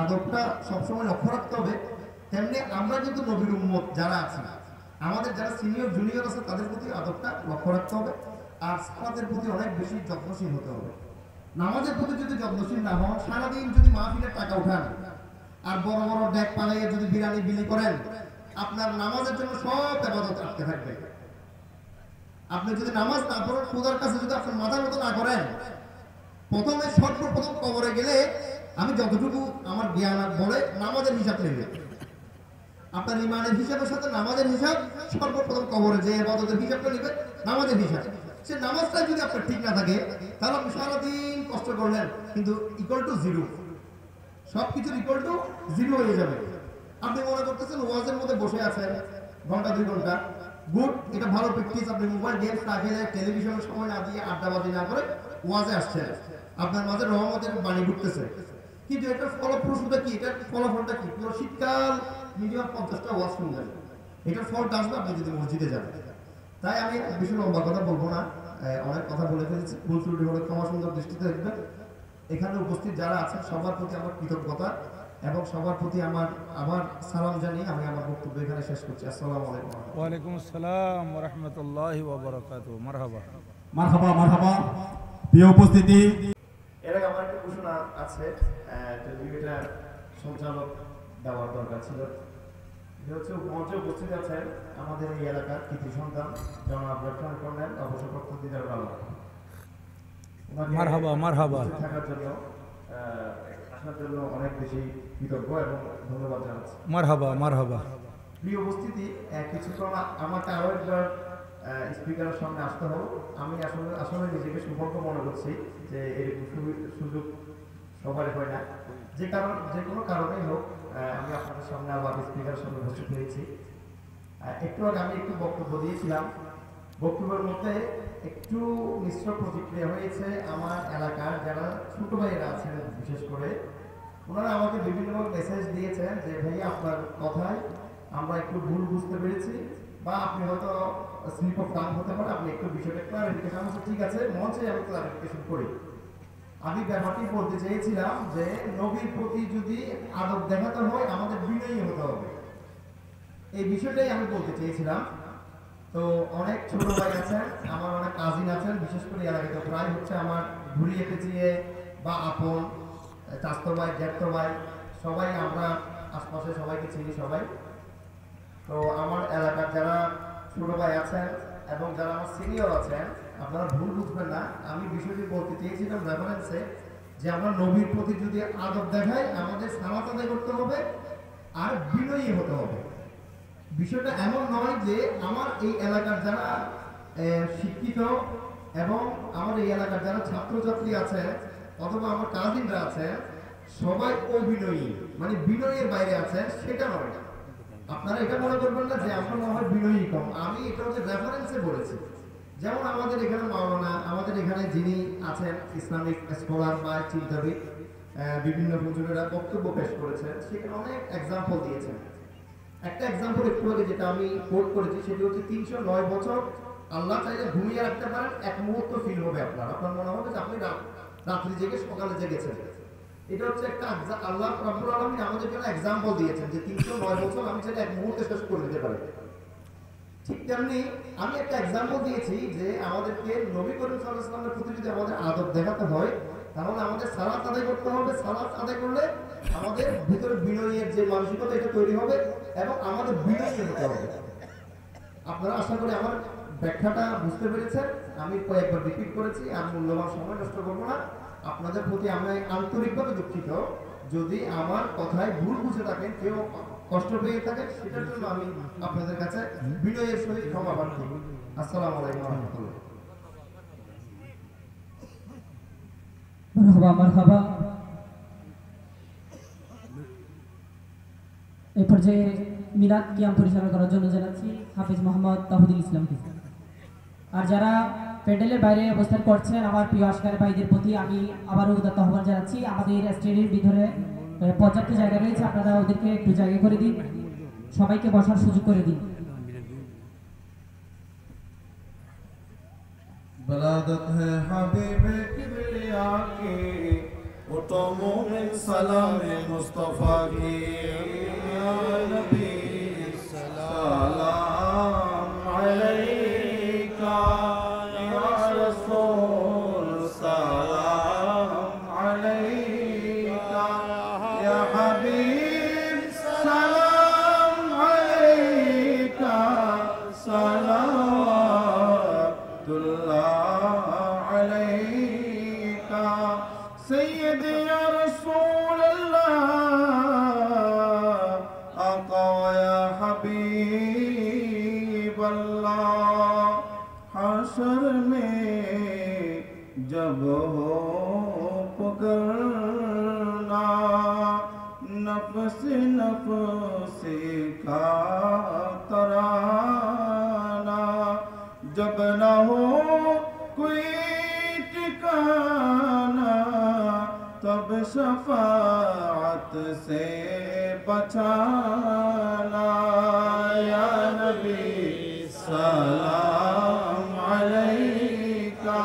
আদবটা সবসময় লক্ষ্য রাখতে হবে, তেমনি আমরা কিন্তু নবীর উম্মত যারা আছে, আমাদের যারা সিনিয়র জুনিয়র আছে, তাদের প্রতি আদবটা লক্ষ্য রাখতে হবে। আর সালাতের প্রতি অনেক বেশি যত্নশীল হতে হবে। নামাজের প্রতি যদি যত্নশীল না হন, সারাদিন যদি মাহফিলের টাকা উঠান আর বড় বড় ডেক পালাইয়ে যদি বিরিয়ানি বিলি করেন, আপনার নামাজের জন্য সব ইবাদত আটকে থাকবে। আপনি যদি নামাজ না পড়েন, খোদার কাছে যদি আপনার মাথার মতো না করেন, প্রথমে সর্বপ্রথম কবরে গেলে আমি যতটুকু আমার জ্ঞান বলে নামাজের হিসাব নেবে। আপনার ইমানের হিসাবের সাথে নামাজের হিসাব সর্বপ্রথম কবরে যে ইবাদতের হিসাবটা নেবে, নামাজের হিসাব। সে নামাজটা যদি আপনার ঠিক না থাকে, তাহলে আপনি সারাদিন কষ্ট করলেন, কিন্তু ইকুয়াল টু 0, সবকিছুর ইকুয়াল টু 0 হয়ে যাবে। আপনি মনে করতেছেন ওয়াজের মধ্যে বসে আছেন ঘন্টা 2 ঘন্টা, গুড, এটা ভালো প্র্যাকটিস। আপনি মোবাইল গেমস না খেলে, টেলিভিশনের সময় না দিয়ে, আড্ডাবাজি না করে ওয়াজে আসছেন, আপনার মাঝে রহমতের বাণী ঘুরতেছে, কিন্তু এটার ফলপ্রসূটা কি, এটার ফলাফলটা কি? পুরো শীতকাল মিনিমাম 50টা ওয়াজ শুনবেন, এটার ফলটা আসবে আপনি যদি মসজিদে যান। তাই আমি বেশি লম্বা কথা বলবো না, অনেক কথা বলে ফেলেছি, ভুল ত্রুটি হলে ক্ষমা সুন্দর দৃষ্টিতে দেখবেন। এখানে উপস্থিত যারা আছেন সবার প্রতি আমার কৃতজ্ঞতা এবং সবার প্রতি আমার সালাম জানিয়ে আমি আমার বক্তব্য এখানে শেষ করছি। আসসালামু আলাইকুম। ওয়ালাইকুম আসসালাম ওয়া রাহমাতুল্লাহি ওয়া বারাকাতুহু। মারহাবা মারহাবা মারহাবা। প্রিয় উপস্থিতি, এর আগে আমার একটা ঘোষণা আছে, এটা সঞ্চালক দেওয়ার দরকার ছিল। এটা হচ্ছে মঞ্চে উপস্থিত আছেন আমাদের এই এলাকার কৃতি সন্তান জনাব লেফটেন্যান্ট কর্নেল অবসরপ্রাপ্ত দিদারুল আলম। মারহাবা মারহাবা। থাকার জন্য আসার জন্য অনেক বেশি কৃতজ্ঞ এবং ধন্যবাদ জানাচ্ছি। মারহাবা মারহাবা। প্রিয় উপস্থিতি, কিছুক্ষণ আমাকে আরো একবার স্পিকারের সামনে আসতে হবে। আমি আসলে নিজেকে সৌভাগ্য মনে করছি যে এরকম সুযোগ সবারই হয় না। যে কোনো কারণেই হোক আমি আপনাদের সামনে আবার স্পিকারের সামনে উপস্থিত হয়েছি। একটু আগে আমি একটু বক্তব্য দিয়েছিলাম, বক্তব্যের মধ্যে একটু মিশ্র প্রতিক্রিয়া হয়েছে। আমার এলাকার যারা ছোট ভাইয়েরা আছেন বিশেষ করে, ওনারা আমাকে বিভিন্ন মেসেজ দিয়েছেন যে ভাই আপনার কথায় আমরা একটু ভুল বুঝতে পেরেছি, বা আপনি হয়তো স্লিপ অফ টাং হতে পারে, আপনি একটু বিষয়টা ক্লারিফিকেশন হচ্ছে। ঠিক আছে, মঞ্চে আমি ক্লারিফিকেশন করি। আমি ব্যাপারটি বলতে চেয়েছিলাম যে নবীর প্রতি যদি আদব দেখাতে হয় আমাদের বিনয়ী হতে হবে, এই বিষয়টাই আমি বলতে চেয়েছিলাম। তো অনেক ছোট ভাই আছেন, আমার অনেক কাজিন আছেন, বিশেষ করে এলাকাতে প্রায় হচ্ছে আমার ঘুরিয়ে পেঁচিয়ে বা আপন চাস্তো ভাই জ্যাঠতো ভাই সবাই, আমরা আশপাশে সবাইকে চিনি সবাই। তো আমার এলাকার যারা ছোট ভাই আছেন এবং যারা আমার সিনিয়র আছেন, আপনারা ভুল বুঝবেন না, আমি বিষয়টি বলতে চেয়েছিলাম রেফারেন্সে যে আমরা নবীর প্রতি যদি আদব দেখাই আমাদের সালাত আদায় করতে হবে আর বিনয়ী হতে হবে। বিষয়টা এমন নয় যে আমার এই এলাকার যারা শিক্ষিত এবং আমার এই এলাকার যারা ছাত্রছাত্রী আছে অথবা আমার কাজিনরা আছে সবাই অবিনয়ী, মানে বিনয়ের বাইরে আছে, সেটা নয়। আপনারা এটা মনে করবেন না যে আমরা মনে হয় বিনয়ী কম, আমি এটা হচ্ছে রেফারেন্সে বলেছি। যেমন আমাদের এখানে মাওলানা, আমাদের এখানে যিনি আছেন ইসলামিক স্কলার বা চিন্তাবিদ, বিভিন্ন হুজুরেরা বক্তব্য পেশ করেছেন, সেখানে অনেক এক্সাম্পল দিয়েছেন। একটা এক্সাম্পল একটু আগে যেটা আমি কোট করেছি সেটি হচ্ছে 309 বছর আল্লাহ চাইলে ঘুমিয়ে রাখতে পারেন, এক মুহূর্ত ফিল হবে আপনার মনে হবে যে আপনি রাত্রি জেগে সকালে জেগেছেন। এটা হচ্ছে একটা আল্লাহ রাব্বুল আলামিন আমাদের জন্য এক্সাম্পল দিয়েছেন যে 309 বছর আমি চাইলে এক মুহূর্তে শেষ করে দিতে পারি। ঠিক তেমনি আমি একটা এক্সাম্পল দিয়েছি যে আমাদেরকে নবী করিম সাল্লাল্লাহু আলাইহি ওয়াসাল্লামের প্রতি যদি আমাদের আদব দেখাতে হয় তাহলে আমাদের সালাত আদায় করতে হবে। সালাত আদায় করলে আমাদের ভিতরে বিনয়ের যে মানসিকতা এটা তৈরি হবে এবং আমাদের বিনয়ী হতে হবে। আপনারা আশা করি আমার ব্যাখ্যাটা বুঝতে পেরেছেন। আমি কয়েকবার রিপিট করেছি, আর মূল্যবান সময় নষ্ট করবো না। আপনাদের প্রতি আমি আন্তরিকভাবে দুঃখিত যদি আমার কথায় ভুল বুঝে থাকেন, কেউ কষ্ট পেয়ে থাকেন, সেটার জন্য আমি আপনাদের কাছে বিনয়ের সহিত ক্ষমা প্রার্থী। আসসালামু আলাইকুম ওয়া রাহমাতুল্লাহ। মারহাবা মারহাবা। এই পর্যায়ে মিলাদ কিয়াম পরিচালনা করার জন্য জানাচ্ছি হাফিজ মোহাম্মদ তাহিদুল ইসলামকে। আর যারা প্যান্ডেলের বাইরে অবস্থান করছেন আমার প্রিয় আশকার ভাইদের প্রতি আমি আবারও উদাত্ত আহ্বান জানাচ্ছি, আমাদের স্টেজের ভিতরে পর্যাপ্ত জায়গা রয়েছে, আপনারা ওদেরকে একটু জায়গা করে দিন, সবাইকে বসার সুযোগ করে দিন। बलादत है हबीबे किबरिया की, उठो मोमिन सलाम मुस्तफा की, या नबी सलाम अलैका, या रसूल सलाम अलैका, या हबीब सलाम अलैका, सलावतुल्लाह अलैका, सय्यद या रसूल अल्लाह, आका या हबीब अल्लाह। हशर में जब हो पुकारना, नफ्स नफ्स का तराना, जब न हो कोई ठिकाना, कब शफाअत से बचाना या नबी सलाम अलैका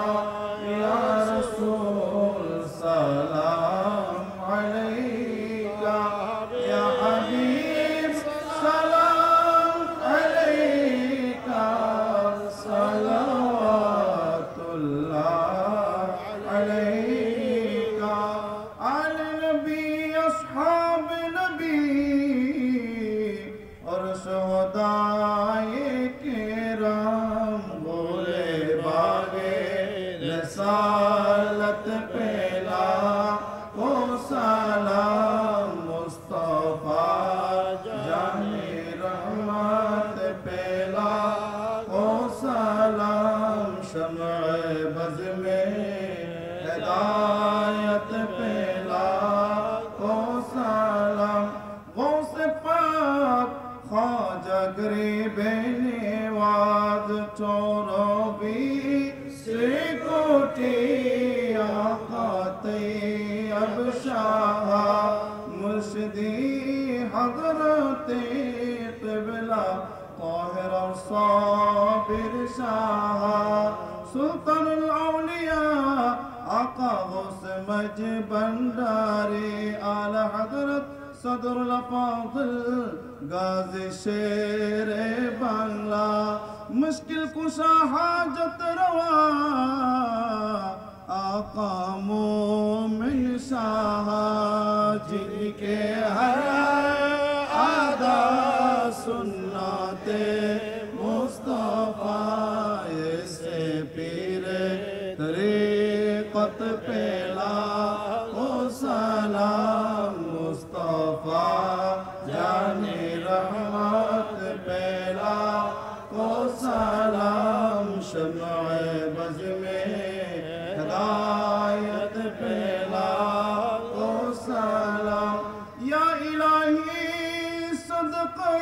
या रसूल सलाम अलैका या हबीब सलाम अलैका सलावतुल्लाह अलैका आले नबी अस्हाब नबी और शुहदाए किराम बोले बागे रसालत पेला ओ सलाम मुस्तफा जाने रहमत पेला ओ सलाम शमअ बज़ में हिदायत पेला ओ सलाम गौस पाक ख्वाजा गरीबे नेवाज चौरोबी से कोटी आका तैयब शाह मुर्शिदी हज़रते क़िबला ताहिर और साबिर शाह सुल्तानुल औलिया आका गौस मज भंडारी आला हज़रत सदरुल फाज़िल गाज़ी शेर बांग्ला मुश्किल कुशा हाजत रवा आका मोमिन शाह जिनके हर आदा सुन्नते मुस्तफा से पीर तरीक़त पेला ओ सलाम मुस्तफा जाने रहमत पेला ओ सलाम शमअ बज़ में हिदायत पेला ओ सलाम या इलाही सदक़े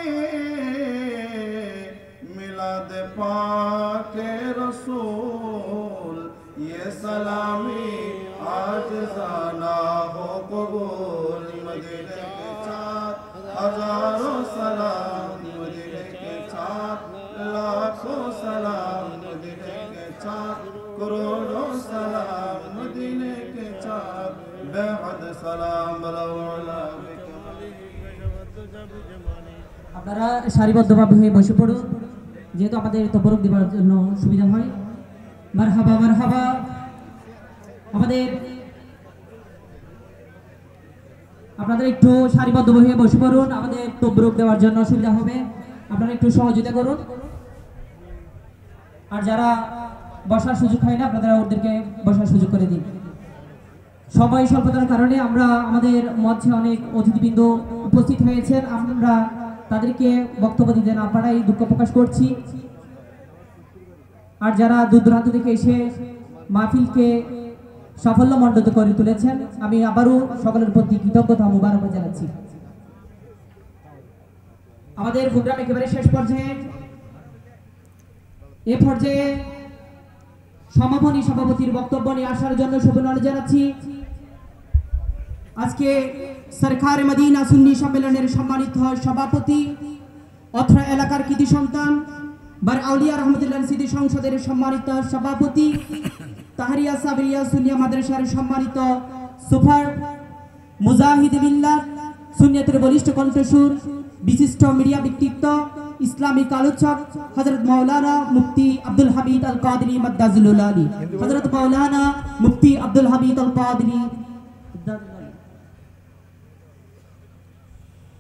मिलाद पाक रसूल ये सलामी आज जाना हो कबूल मदीने के साथ हजारों सलाम मदीने के साथ लाखों सलाम मदीने के साथ करोड़ों सलाम मदीने के साथ बेहद सलाम बलौला আপনারা সারিবদ্ধভাবে হয়ে বসে পড়ুন যেহেতু আমাদের তবরক দেওয়ার জন্য সুবিধা হয় মারহাবা মারহাবা আমাদের আপনাদের একটু সারিবদ্ধভাবে হয়ে বসে পড়ুন আমাদের তবরক দেওয়ার জন্য সুবিধা হবে আপনারা একটু সহযোগিতা করুন আর যারা বসার সুযোগ হয় না আপনারা ওদেরকে বসার সুযোগ করে দিন সময় স্বল্পতার কারণে আমরা আমাদের মঞ্চে অনেক অতিথিবৃন্দ উপস্থিত হয়েছেন আমরা তাদেরকে বক্তব্য দিতে না পারাই দুঃখ প্রকাশ করছি আর যারা দূর দূরান্ত থেকে এসে মাহফিলকে সাফল্যমণ্ডিত করে তুলেছেন আমি আবারও সকলের প্রতি কৃতজ্ঞতা ও মোবারকবাদ জানাচ্ছি আমাদের প্রোগ্রাম একেবারে শেষ পর্যায়ে এ পর্যায়ে সমাপনী সভাপতির বক্তব্য নিয়ে আসার জন্য শুভেচ্ছা জানাচ্ছি আজকে সরকার মদিনা সুন্নি সম্মেলনের সম্মানিত সভাপতি অত্র এলাকার কৃতি সন্তান বার আউলিয়া রহমতুল্লাহ সিদ্দি সংসদের সম্মানিত সভাপতি তাহরিয়া সাবরিয়া সুন্নিয়া মাদ্রাসার সম্মানিত সুপার মুজাহিদ বিল্লাহ সুন্নিয়তের বলিষ্ঠ কণ্ঠস্বর বিশিষ্ট মিডিয়া ব্যক্তিত্ব ইসলামিক আলোচক হযরত মাওলানা মুফতি আব্দুল হামিদ আল কাদরি মাদ্দাজুল আলী হযরত মাওলানা মুফতি আব্দুল হামিদ আল কাদরি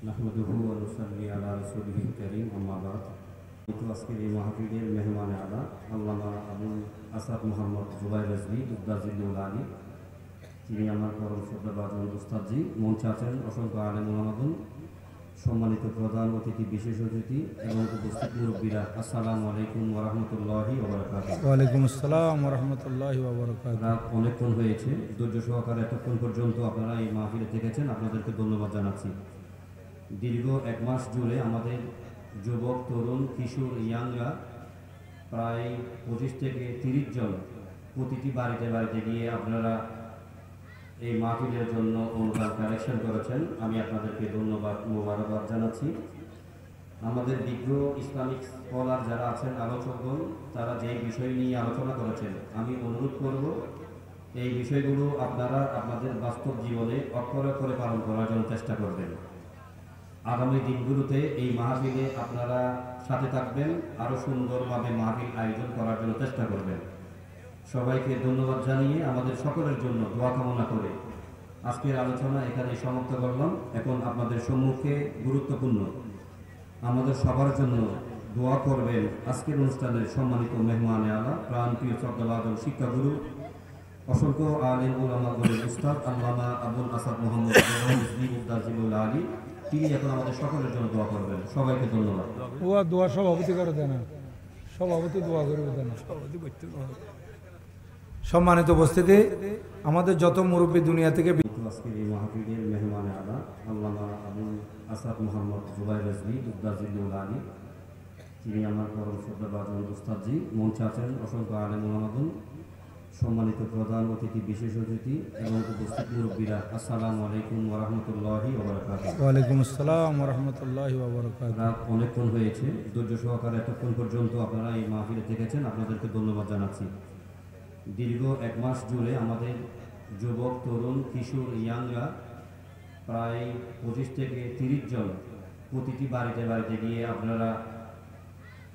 নাহমাদুহু ওয়া নুসাল্লি আলা রাসূলিহিল কারীম আম্মা বা'দ আজকের এই মাহফিলের মেহমান আলা আল্লামা আবুল আসাদ মোহাম্মদ জুবাইর রাজভী উদ্দাজিল্লুল আলী তিনি আমার পরম শ্রদ্ধাভাজন উস্তাদজি মঞ্চে আছেন অসংখ্য আলেম ওলামাগণ সম্মানিত প্রধান অতিথি বিশেষ অতিথি এবং উপস্থিত মুরব্বীরা আসসালামু আলাইকুম ওয়া রাহমাতুল্লাহি ওয়া বারাকাতুহু ওয়া আলাইকুম আসসালাম ওয়া রাহমাতুল্লাহি ওয়া বারাকাতুহু রাত অনেকক্ষণ হয়েছে ধৈর্য সহকারে এতক্ষণ পর্যন্ত আপনারা এই মাহফিলে থেকেছেন আপনাদেরকে ধন্যবাদ জানাচ্ছি দীর্ঘ এক মাস জুড়ে আমাদের যুবক তরুণ কিশোর ইয়াংরা প্রায় 25 থেকে 30 জন প্রতিটি বাড়িতে বাড়িতে গিয়ে আপনারা এই মাহফিলের জন্য অনুদান কালেকশন করেছেন, আমি আপনাদেরকে ধন্যবাদ মোবারকবাদ জানাচ্ছি। আমাদের বিজ্ঞ ইসলামিক স্কলার যারা আছেন, আলোচকগণ, তারা যেই বিষয় নিয়ে আলোচনা করেছেন, আমি অনুরোধ করব এই বিষয়গুলো আপনারা আপনাদের বাস্তব জীবনে অক্ষরে অক্ষরে পালন করার জন্য চেষ্টা করবেন। আগামী দিনগুলোতে এই মাহফিলে আপনারা সাথে থাকবেন, আরও সুন্দরভাবে মাহফিল আয়োজন করার জন্য চেষ্টা করবেন। সবাইকে ধন্যবাদ জানিয়ে আমাদের সকলের জন্য দোয়া কামনা করে আজকের আলোচনা এখানে সমাপ্ত করলাম। এখন আপনাদের সম্মুখে গুরুত্বপূর্ণ আমাদের সবার জন্য দোয়া করবেন আজকের অনুষ্ঠানের সম্মানিত মেহমানে আলা, প্রাণপ্রিয় শ্রদ্ধাভাজন শিক্ষাগুরু, অসংখ্য আলেম উলামাগণের উস্তাদ আল্লামা আবুল আসাদ মোহাম্মদ উদ্দাজিবুল আলী। তিনি এখন আমাদের সকলের জন্য দোয়া করবেন। সবাইকে ধন্যবাদ। দোয়া সভাপতি করে দেন, সভাপতি দোয়া করবে দেন। সম্মানিত উপস্থিতি, আমাদের যত মুরব্বী দুনিয়া থেকে আজকের এই মাহফিলের মেহমানে আলা আল্লামা আবুল আসাদ মোহাম্মদ জুবাইর রেজভী উদ্দাজিবুল আলী, তিনি আমার পরম শ্রদ্ধাভাজন উস্তাদজি। মঞ্চে আছেন অসংখ্য আলেম উলামাগণ, সম্মানিত প্রধান অতিথি, বিশেষ অতিথি এবং উপস্থিত মুরব্বীরা। আসসালামু আলাইকুম ওয়া রাহমাতুল্লাহি ওয়া বারাকাতুহু। ওয়া আলাইকুম আসসালাম ওয়া রাহমাতুল্লাহি ওয়া বারাকাতুহু। রাত অনেকক্ষণ হয়েছে, ধৈর্য সহকারে এতক্ষণ পর্যন্ত আপনারা এই মাহফিলে থেকেছেন, আপনাদেরকে ধন্যবাদ জানাচ্ছি। দীর্ঘ 1 মাস জুড়ে আমাদের যুবক, তরুণ, কিশোর, ইয়াংরা প্রায় 25 থেকে 30 জন প্রতিটি বাড়িতে বাড়িতে গিয়ে আপনারা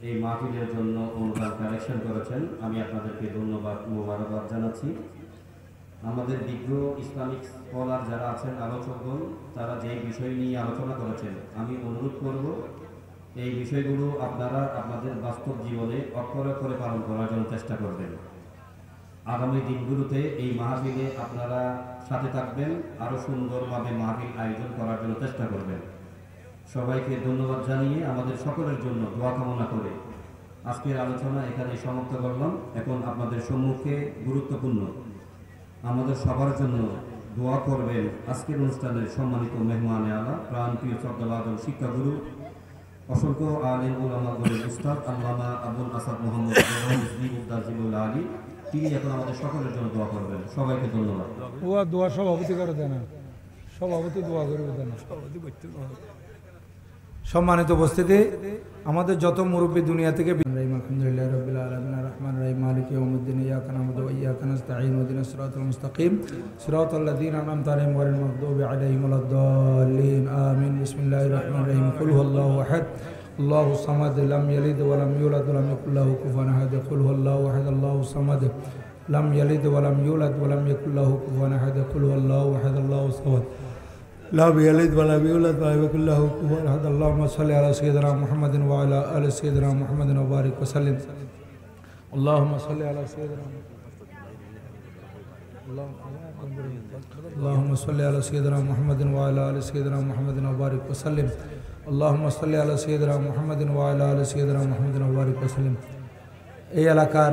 এই মাহফিলের জন্য অনুদান কালেকশন করেছেন, আমি আপনাদেরকে ধন্যবাদ মোবারকবাদ জানাচ্ছি। আমাদের বিজ্ঞ ইসলামিক স্কলার যারা আছেন, আলোচকগণ, তারা যেই বিষয় নিয়ে আলোচনা করেছেন, আমি অনুরোধ করব এই বিষয়গুলো আপনারা আপনাদের বাস্তব জীবনে অক্ষরে অক্ষরে পালন করার জন্য চেষ্টা করবেন। আগামী দিনগুলোতে এই মাহফিলে আপনারা সাথে থাকবেন, আরও সুন্দরভাবে মাহফিল আয়োজন করার জন্য চেষ্টা করবেন। সবাইকে ধন্যবাদ জানিয়ে আমাদের সকলের জন্য দোয়া কামনা করে আজকের আলোচনা এখানে সমাপ্ত করলাম। এখন আপনাদের সম্মুখে গুরুত্বপূর্ণ আমাদের সবার জন্য দোয়া করবেন আজকের অনুষ্ঠানের সম্মানিত মেহমানে আলা, প্রাণপ্রিয় শ্রদ্ধাভাজন শিক্ষাগুরু, অসংখ্য আলেম উলামাগণের উস্তাদ আল্লামা আবুল আসাদ মোহাম্মদ উদ্দাজিবুল আলী। তিনি এখন আমাদের সকলের জন্য দোয়া করবেন। সবাইকে ধন্যবাদ। দোয়া সভাপতি করে দেন, সভাপতি দোয়া করবে দেন। সম্মানিত উপস্থিতি, আমাদের যত মুরব্বী দুনিয়া থেকে আলহামদুলিল্লাহ রাব্বিল আলামিন রহমান রহিম মালিক ইয়াউমিদ্দিন ইয়্যাকা না'বুদু ওয়া ইয়্যাকা নাস্তাঈন ইহদিনাস সিরাতাল মুস্তাকিম সিরাতাল লাযীনা আন'আমতা আলাইহিম গায়রিল মাগদুবি আলাইহিম ওয়ালাদ-দাল্লিন আমিন। বিসমিল্লাহির রহমানির রহিম। কুল হুয়াল্লাহু আহাদ আল্লাহুস সামাদ লাম ইয়ালিদ ওয়া লাম ইউলাদ ওয়া লাম ইয়াকুল লাহু কুফুয়ান আহাদ। কুল হুয়াল্লাহু আহাদ আল্লাহুস সামাদ লাম ইয়ালিদ ওয়া লাম ইউলাদ ওয়া লাম ইয়াকুল লাহু কুফুয়ান আহাদ। কুল হুয়াল্লাহু আহাদ আল্লাহুস সামাদ লাম ইয়ালিদ ওয়া লাম ইউলাদ ওয়া লাম ইয়াকুল লাহু কুফুয়ান আহাদ। আল্লাহুম্মা সাল্লি আলা সাইয়্যিদিনা মুহাম্মাদিন ওয়া আলা আলি সাইয়্যিদিনা মুহাম্মাদিন ওয়া বারিক ওয়া সাল্লিম। আল্লাহুম্মা সাল্লি আলা সাইয়্যিদিনা اللهم صل على سيدنا محمد وعلى ال سيدنا محمد وبارك وسلم اللهم صل على سيدنا محمد وعلى ال سيدنا محمد وبارك وسلم। এই এলাকার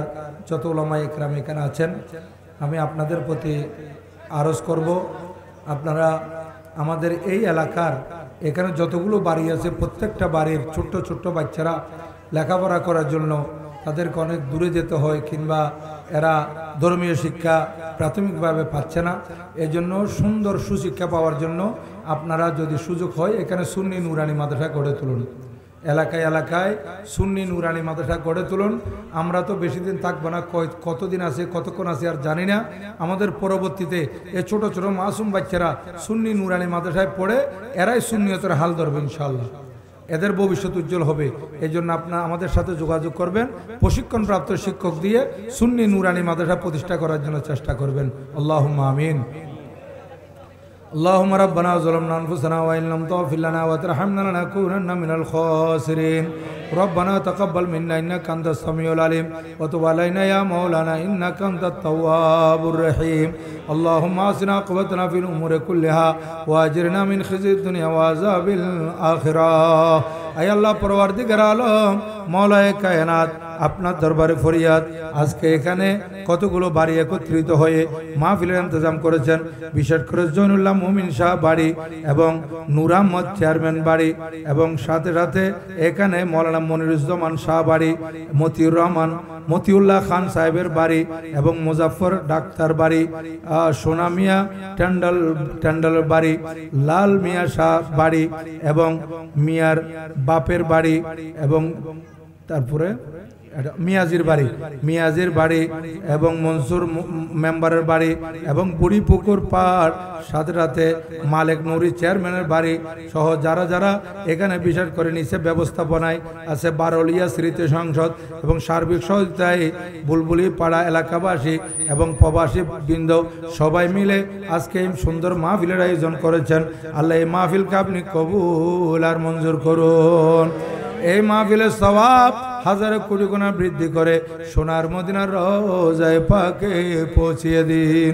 যত উলামা ইকরাম এখানে আছেন, আমি আপনাদের প্রতি আরজ করব, আপনারা আমাদের এই এলাকার এখানে যতগুলো বাড়ি আছে, প্রত্যেকটা বাড়ির ছোট্ট ছোট্ট বাচ্চারা লেখাপড়া করার জন্য তাদেরকে অনেক দূরে যেতে হয়, কিংবা এরা ধর্মীয় শিক্ষা প্রাথমিকভাবে পাচ্ছে না। এজন্য সুন্দর সুশিক্ষা পাওয়ার জন্য আপনারা যদি সুযোগ হয় এখানে সুন্নি নুরানি মাদ্রাসা গড়ে তুলুন। এলাকায় এলাকায় সুন্নি নুরানি মাদ্রাসা গড়ে তুলুন। আমরা তো বেশি দিন থাকবো না, কতদিন আছে কতক্ষণ আছে আর জানি না। আমাদের পরবর্তীতে এই ছোট ছোট মাসুম বাচ্চারা সুন্নি নুরানি মাদ্রাসায় পড়ে এরাই সুন্নিয়তের হাল ধরবে ইনশাআল্লাহ। এদের ভবিষ্যৎ উজ্জ্বল হবে। এই জন্য আপনারা আমাদের সাথে যোগাযোগ করবেন, প্রশিক্ষণপ্রাপ্ত শিক্ষক দিয়ে সুন্নি নুরানি মাদ্রাসা প্রতিষ্ঠা করার জন্য চেষ্টা করবেন। আল্লাহুম্মা আমিন। اللهم ربنا ظلمنا أنفسنا وإن لم تغفر لنا وترحمنا لنكونن من الخاسرين ربنا تقبل منا إنك أنت السميع العليم وتب علينا يا مولانا إنك أنت التواب الرحيم اللهم أحسن عاقبتنا في الأمور كلها وأجرنا من خزي الدنيا وعذاب الآخرة أي الله পরওয়ারদিগার আলম মওলায়ে কায়নাত, আপনার দরবারে ফরিয়াদ, আজকে এখানে কতগুলো বাড়ি একত্রিত হয়ে মাহফিলের ইন্তজাম করেছেন, বিশেষ করে জৈনুল্লাহ মুমিন শাহ বাড়ি এবং নূর আহমদ চেয়ারম্যান বাড়ি এবং সাথে সাথে এখানে মৌলানা মনিরুজ্জামান শাহ বাড়ি, মতিউর রহমান মতিউল্লাহ খান সাহেবের বাড়ি এবং মুজাফর ডাক্তার বাড়ি, সোনা মিয়া ট্যান্ডাল বাড়ি, লাল মিয়া শাহ বাড়ি এবং মিয়ার বাপের বাড়ি এবং তারপরে মিয়াজির বাড়ি এবং মনসুর মেম্বারের বাড়ি এবং বুড়িপুকুর পাড় সাথে রাতে মালিক নুরি চেয়ারম্যানের বাড়ি সহ যারা যারা এখানে বিশেষ করে নিচে ব্যবস্থাপনায় আছে বারলিয়া স্মৃতি সংসদ এবং সার্বিক সহযোগিতায় বুলবুলি পাড়া এলাকাবাসী এবং প্রবাসী বৃন্দ সবাই মিলে আজকে এই সুন্দর মাহফিলের আয়োজন করেছেন। আল্লাহ এই মাহফিলকে আপনি কবুল আর মঞ্জুর করুন। এই মাহফিলের সওয়াব হাজার কোটি গুণা বৃদ্ধি করে সোনার মদিনার রওজায়ে পাকে পৌঁছিয়ে দিন।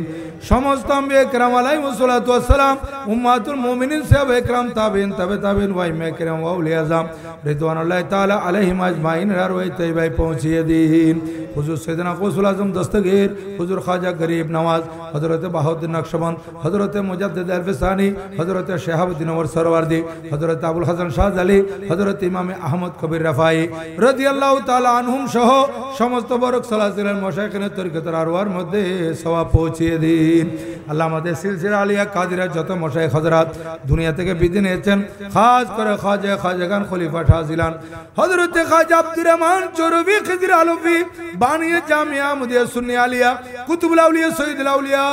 সমস্ত আম্বিয়া কিরাম আলাইহিমুস সালাতু ওয়াস সালাম, উম্মাতুল মুমিনিন, সাহাবায়ে কিরাম, তাবিঈন, তাবিঈন, ওয়াইমা কিরাম, আউলিয়া আযম রিদওয়ানুল্লাহি তাআলা আলাইহিম আজমাইন আর ওই তৈবায় পৌঁছিয়ে দিন। হুজুর সাইয়েদনা গৌসুল আজম দস্তগীর, হুজুর খাজা গরিব নওয়াজ, হযরত বাহাউদ্দিন নকশবন্দ, হযরত মুজাদ্দিদ আল-ফিসানি, হযরত শাহাবুদ্দিন ওমর সরওয়ার্দী, হযরত আবুল হাসান শাহজালি, হযরত ইমাম আহমদ কবির রাফাই রাদিয়াল্লাহু তাআলা আনহুম সহ সমস্ত বরক সালাসিলের মশায়েখিনের তরিকতের আরওয়ার মধ্যে সওয়াব পৌঁছিয়ে দিন। আল্লাহ আমাদের সিলসিলা আলিয়া কাদিরা যত মশায়েখ হযরত দুনিয়া থেকে বিদায় নিয়েছেন, খাস করে খাজাগান খলিফা শাহজিলান হযরত খাজা আব্দুর রহমান চরবি খিজর আলফি বানিয়ে জামিয়া আহমদিয়া সুন্নি আলিয়া কুতুবুল আউলিয়া সৈয়দুল আউলিয়া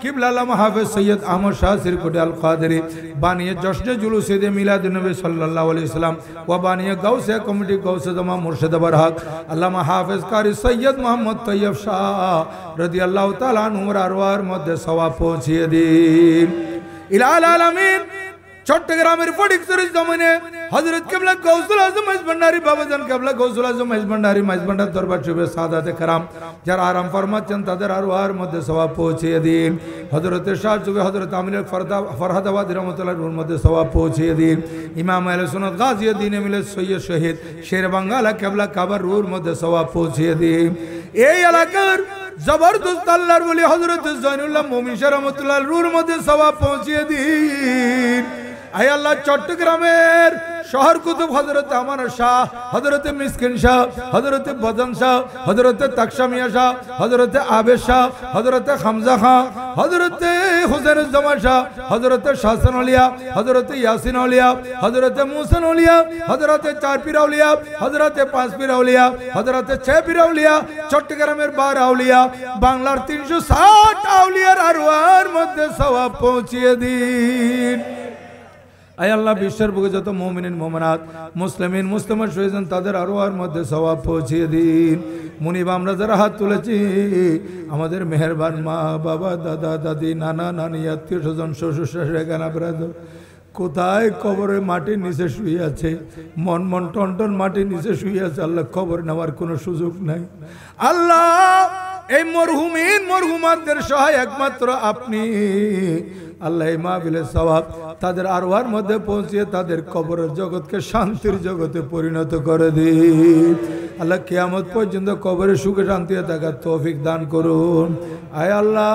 কিবলা আল্লামা হাফেজ সৈয়দ আহমদ শাহ সিরকুটি আল কাদেরি বানিয়ে জশ্নে জুলুসে মিলাদুন নবী সাল্লাল্লাহু আলাইহি ওয়াসাল্লাম ওয়া বানিয়ে গাউসে কমিটি গাউসে জামা মুর্শিদ বরহক আল্লামা হাফেজ কারি সৈয়দ মোহাম্মদ তৈয়ব শাহ রাদিয়াল্লাহু তাআলা আনহুর আরওয়ার মধ্যে সওয়াব পৌঁছিয়ে দিন। ইলাল আলামিন চট্টগ্রামের ফটিকছড়ি জমিনে হযরত কিবলা গাউসুল আজম মাইজভান্ডারী বাবাজান কিবলা গাউসুল আজম মাইজভান্ডারী মাইজভান্ডার দরবার শরীফে সাদাতে کرام যারা আরাম ফরমাচ্ছেন তাদের আরওয়ার মধ্যে সওয়াব পৌঁছিয়ে দিন। হযরত শাহ যুগে হযরত আমির ফরহাদাবাদ রহমাতুল্লাহর মধ্যে সওয়াব পৌঁছিয়ে দিন। ইমাম আহলে সুন্নাত গাজীউদ্দিন মিলাদ সৈয়দ শহীদ শের বাঙ্গালা কিবলা কাবার রুর মধ্যে সওয়াব পৌঁছিয়ে দিন। এই এলাকার জবরদস্ত আল্লাহর ওলি হযরত জয়নুল্লাহ মুমিন শাহ রহমাতুল্লাহর রুর মধ্যে সওয়াব পৌঁছিয়ে দিন। আয় আল্লাহ চট্টগ্রামের শহর কুতুব হযরত আমার শাহ, হযরত মিসকিন শাহ, হযরত বদন শাহ, হযরত তাকশামিয়া শাহ, হযরত আবেদ শাহ, হযরত হামজা খান, হযরত হুসাইনুজ্জামান শাহ, হযরত শাহসান আউলিয়া, হযরত ইয়াসিন আউলিয়া, হযরত মুহসিন আউলিয়া, হযরত চার পীর আউলিয়া, হযরত পাঁচ পীর আউলিয়া, হযরত ছয় পীর আউলিয়া, চট্টগ্রামের 12 আউলিয়া, বাংলার 360 আউলিয়ার আরওয়ার মধ্যে সওয়াব পৌঁছিয়ে দিন। আয় আল্লাহ বিশ্বের বুকে যত মুমিনিন মুমিনাত মুসলিমিন মুসলিমাত হয়েছেন তাদের আরওয়ার মধ্যে সওয়াব পৌঁছিয়ে দিন। মুনিব আমরা যারা হাত তুলেছি আমাদের মেহেরবান মা বাবা দাদা দাদি নানা নানি আত্মীয় স্বজন শ্বশুর শাশুড়ি গানা ব্রাদার কোথায় কবরের মাটির নিচে শুয়ে আছে, মন মন টন টন মাটির নিচে শুয়ে আছে, আল্লাহ কবর নেওয়ার কোনো সুযোগ নাই। আল্লাহ এই মরহুমিন মরহুমাতদের সহায় একমাত্র আপনি। আল্লাহ এই মাহফিলের সওয়াব তাদের আরওয়ার মধ্যে পৌঁছিয়ে তাদের কবরের জগৎকে শান্তির জগতে পরিণত করে দিন। আল্লাহ কিয়ামত পর্যন্ত কবরে সুখে শান্তিতে থাকার তৌফিক দান করুন। আয় আল্লাহ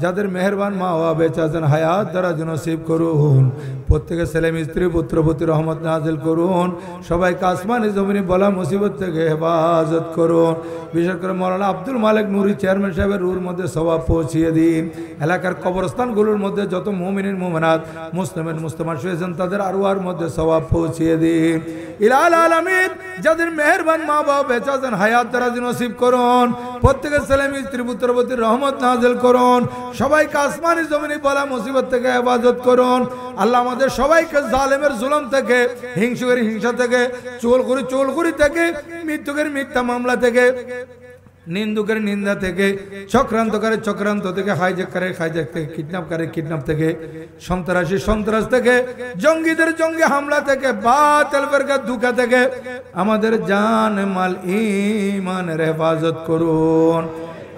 যাদের মেহেরবান মা বাবা বেঁচে আছেন হায়াত দ্বারা নসিব করুন। প্রত্যেকের ছেলে স্ত্রী পুত্রপতি রহমত নাজিল করুন। সবাইকে আসমানি জমিনে বলা মুসিবত থেকে হেফাজত করুন। বিশেষ করে মৌলানা আব্দুল মালিক নুরি চেয়ারম্যান সাহেবের রুর মধ্যে সওয়াব পৌঁছিয়ে দিন। এলাকার কবরস্থানগুলোর মধ্যে যত মুমিনিন মুমিনাত মুসলিমিন মুসলিমাত হয়েছেন তাদের আরওয়ার মধ্যে সওয়াব পৌঁছিয়ে দিন। ইলাল আলামিন যাদের মেহেরবান মা বাবা বেঁচে আছেন হায়াত দ্বারা নসিব করুন। প্রত্যেকের ছেলে স্ত্রী পুত্রপতি রহমত নাজিল করুন। সবাইকে আসমানি জমিনে বলা মুসিবত থেকে হেফাজত করুন। আল্লাহ আমাদের সবাইকে জালেমের জুলুম থেকে, হিংসুকের হিংসা থেকে, চুলখুরি থেকে, মৃত্যুকের মিথ্যা মামলা থেকে, নিন্দুকের নিন্দা থেকে, চক্রান্তকারের চক্রান্ত থেকে, হাইজ্যাকারের হাইজ্যাক থেকে, কিডন্যাপকারের কিডন্যাপ থেকে, সন্ত্রাসী সন্ত্রাস থেকে, জঙ্গিদের জঙ্গি হামলা থেকে, বাতিল ফিরকার ধোঁকা থেকে আমাদের জান মাল ঈমানের হেফাজত করুন।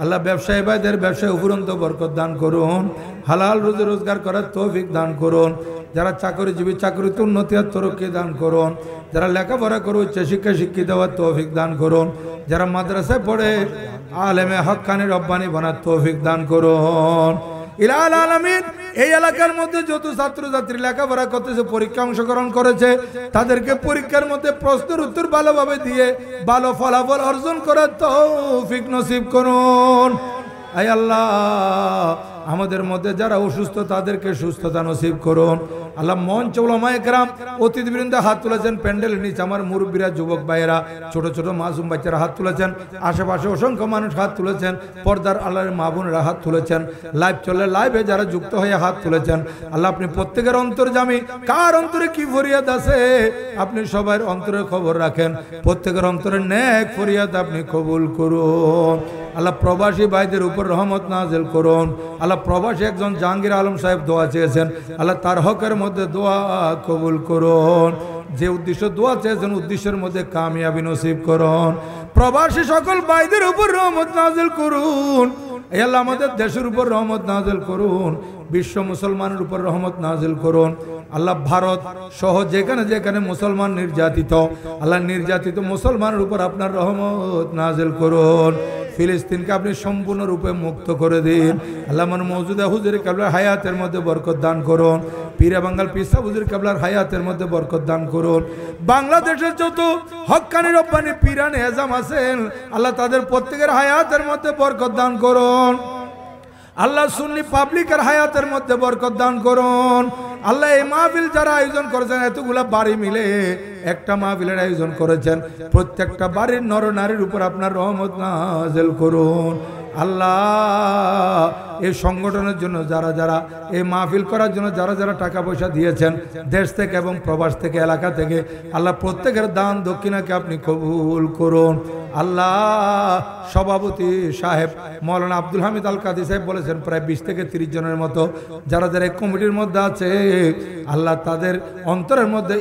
আল্লাহ ব্যবসায়ী ভাইদের ব্যবসায় উপরন্ত বরকত দান করুন। হালাল রুজি রোজগার করার তৌফিক দান করুন। যারা চাকরিজীবী চাকরিতে উন্নতি আর তরক্কি দান করুন। যারা লেখাপড়া করে উচ্চ শিক্ষা শিক্ষিত হওয়ার তৌফিক দান করুন। যারা মাদ্রাসায় পড়ে আলেমে হক্কানি রব্বানি বানার তৌফিক দান করুন। ইলাল আলামিন এই এলাকার মধ্যে যত ছাত্রছাত্রী লেখাপড়া করতেছে, পরীক্ষা অংশগ্রহণ করেছে, তাদেরকে পরীক্ষার মধ্যে প্রশ্নের উত্তর ভালোভাবে দিয়ে ভালো ফলাফল অর্জন করার তৌফিক নসিব করুন। আয় আল্লাহ, আমাদের মধ্যে যারা অসুস্থ তাদেরকে সুস্থতা নসিব করুন। আল্লাহ, মঞ্চ উলামায়ে কেরাম অতিথিবৃন্দে হাত তুলেছেন, প্যান্ডেলের নিচে আমার মুরব্বীরা, যুবক ভাইয়েরা, ছোট ছোট মাসুম বাচ্চারা হাত তুলেছেন, আশেপাশে অসংখ্য মানুষ হাত তুলেছেন, পর্দার আল্লাহর মা বোনেরা হাত তুলেছেন, লাইভ চলে লাইভে যারা যুক্ত হয়ে হাত তুলেছেন। আল্লাহ, আপনি প্রত্যেকের অন্তর্যামী, কার অন্তরে কি ফরিয়াদ আছে আপনি সবার অন্তরের খবর রাখেন, প্রত্যেকের অন্তরের নেক ফরিয়াদ আপনি কবুল করুন। আল্লাহ, প্রবাসী ভাইদের উপর রহমত নাজিল করুন। আল্লাহ, প্রবাসী একজন জাহাঙ্গীর আলম সাহেব দোয়া চেয়েছেন, আল্লাহ তার হকের মধ্যে দোয়া কবুল করুন। যে উদ্দেশ্য দোয়া চেয়েছেন উদ্দেশ্যের মধ্যে কামিয়াবি নসিব করুন। প্রবাসী সকল ভাইদের উপর রহমত নাজিল করুন। এই আল্লাহ, আমাদের দেশের উপর রহমত নাজিল করুন, বিশ্ব মুসলমানের উপর রহমত নাজিল করুন। আল্লাহ, ভারত সহ যেখানে যেখানে মুসলমান নির্যাতিত, আল্লাহ নির্যাতিত মুসলমানের উপর আপনার রহমত নাজিল করুন। ফিলিস্তিনকে আপনি সম্পূর্ণরূপে মুক্ত করে দিন। আল্লাহ, আমার মওজুদা হুজুর কেবলার হায়াতের মধ্যে বরকত দান করুন। পীরে বাঙ্গাল পিসা হুজুর কেবলার হায়াতের মধ্যে বরকত দান করুন। বাংলাদেশের যত হক্কানি রব্বানি পীরানে এজাম আছেন, আল্লাহ তাদের প্রত্যেকের হায়াতের মধ্যে বরকত দান করুন। আল্লাহ, সুন্নি পাবলিকের হায়াতের মধ্যে বরকত দান করুন। আল্লাহ, এই মাহফিল যারা আয়োজন করেছেন, এতগুলা বাড়ি মিলে একটা মাহফিলের আয়োজন করেছেন, প্রত্যেকটা বাড়ির নর নারীর উপর আপনার রহমত নাযিল করুন। আল্লাহ, এই সংগঠনের জন্য যারা যারা এই মাহফিল করার জন্য যারা যারা টাকা পয়সা দিয়েছেন, দেশ থেকে এবং প্রবাস থেকে, এলাকা থেকে, আল্লাহ প্রত্যেকের দান দক্ষিণাকে আপনি কবুল করুন। আল্লাহ, সভাপতি সাহেব মৌলানা আব্দুল হামিদ আল কাদি সাহেব বলেছেন প্রায় 20 থেকে 30 জনের মতো যারা যারা এই কমিটির মধ্যে আছে, আল্লাহ তাদের অন্তরের মধ্যে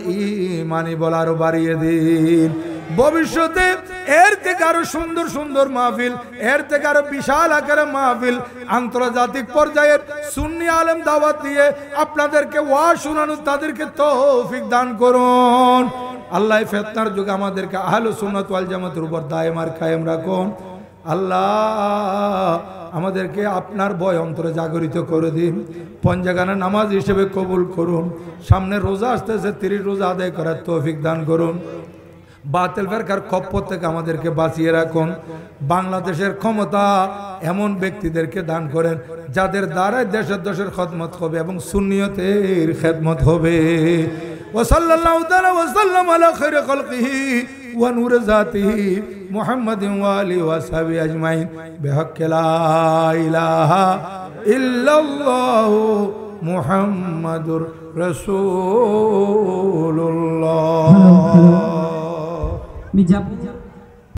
ঈমানি বল আরো বাড়িয়ে দিন। ভবিষ্যতে এর থেকে আরো সুন্দর সুন্দর মাহফিল, এর থেকে আরো বিশাল আকারের মাহফিল, আন্তর্জাতিক পর্যায়ের সুন্নি আলেম দাওয়াত দিয়ে আপনাদেরকে ওয়াজ শোনানো, তাদেরকে তৌফিক দান করুন। আল্লাহ, ফিতনার যুগে আমাদেরকে আহলুস সুন্নাত ওয়াল জামাতের উপর দায়েম আর কায়েম রাখুন। আল্লাহ, আমাদেরকে আপনার ভয় অন্তরে জাগরিত করে দিন। পঞ্জাগানা নামাজ হিসেবে কবুল করুন। সামনে রোজা আসতেছে, 30 রোজা আদায় করার তৌফিক দান করুন। বাতিল ফেরকার খপ্পর থেকে আমাদেরকে বাঁচিয়ে রাখুন। বাংলাদেশের ক্ষমতা এমন ব্যক্তিদেরকে দান করেন যাদের দ্বারাই দেশের খেদমত হবে এবং সুন্নিয়তের খেদমত হবে। ওয়াসাল্লাল্লাহু তাআলা ওয়াসাল্লাম আলা খায়রি খালকিহি ওয়া নূর জাতিহি মুহাম্মাদিন ওয়া আলিহি ওয়া সাহবিহি আজমাইন বিহাক্কি লা ইলাহা ইল্লাল্লাহু মুহাম্মাদুর রাসূলুল্লাহ। মির্জাপুর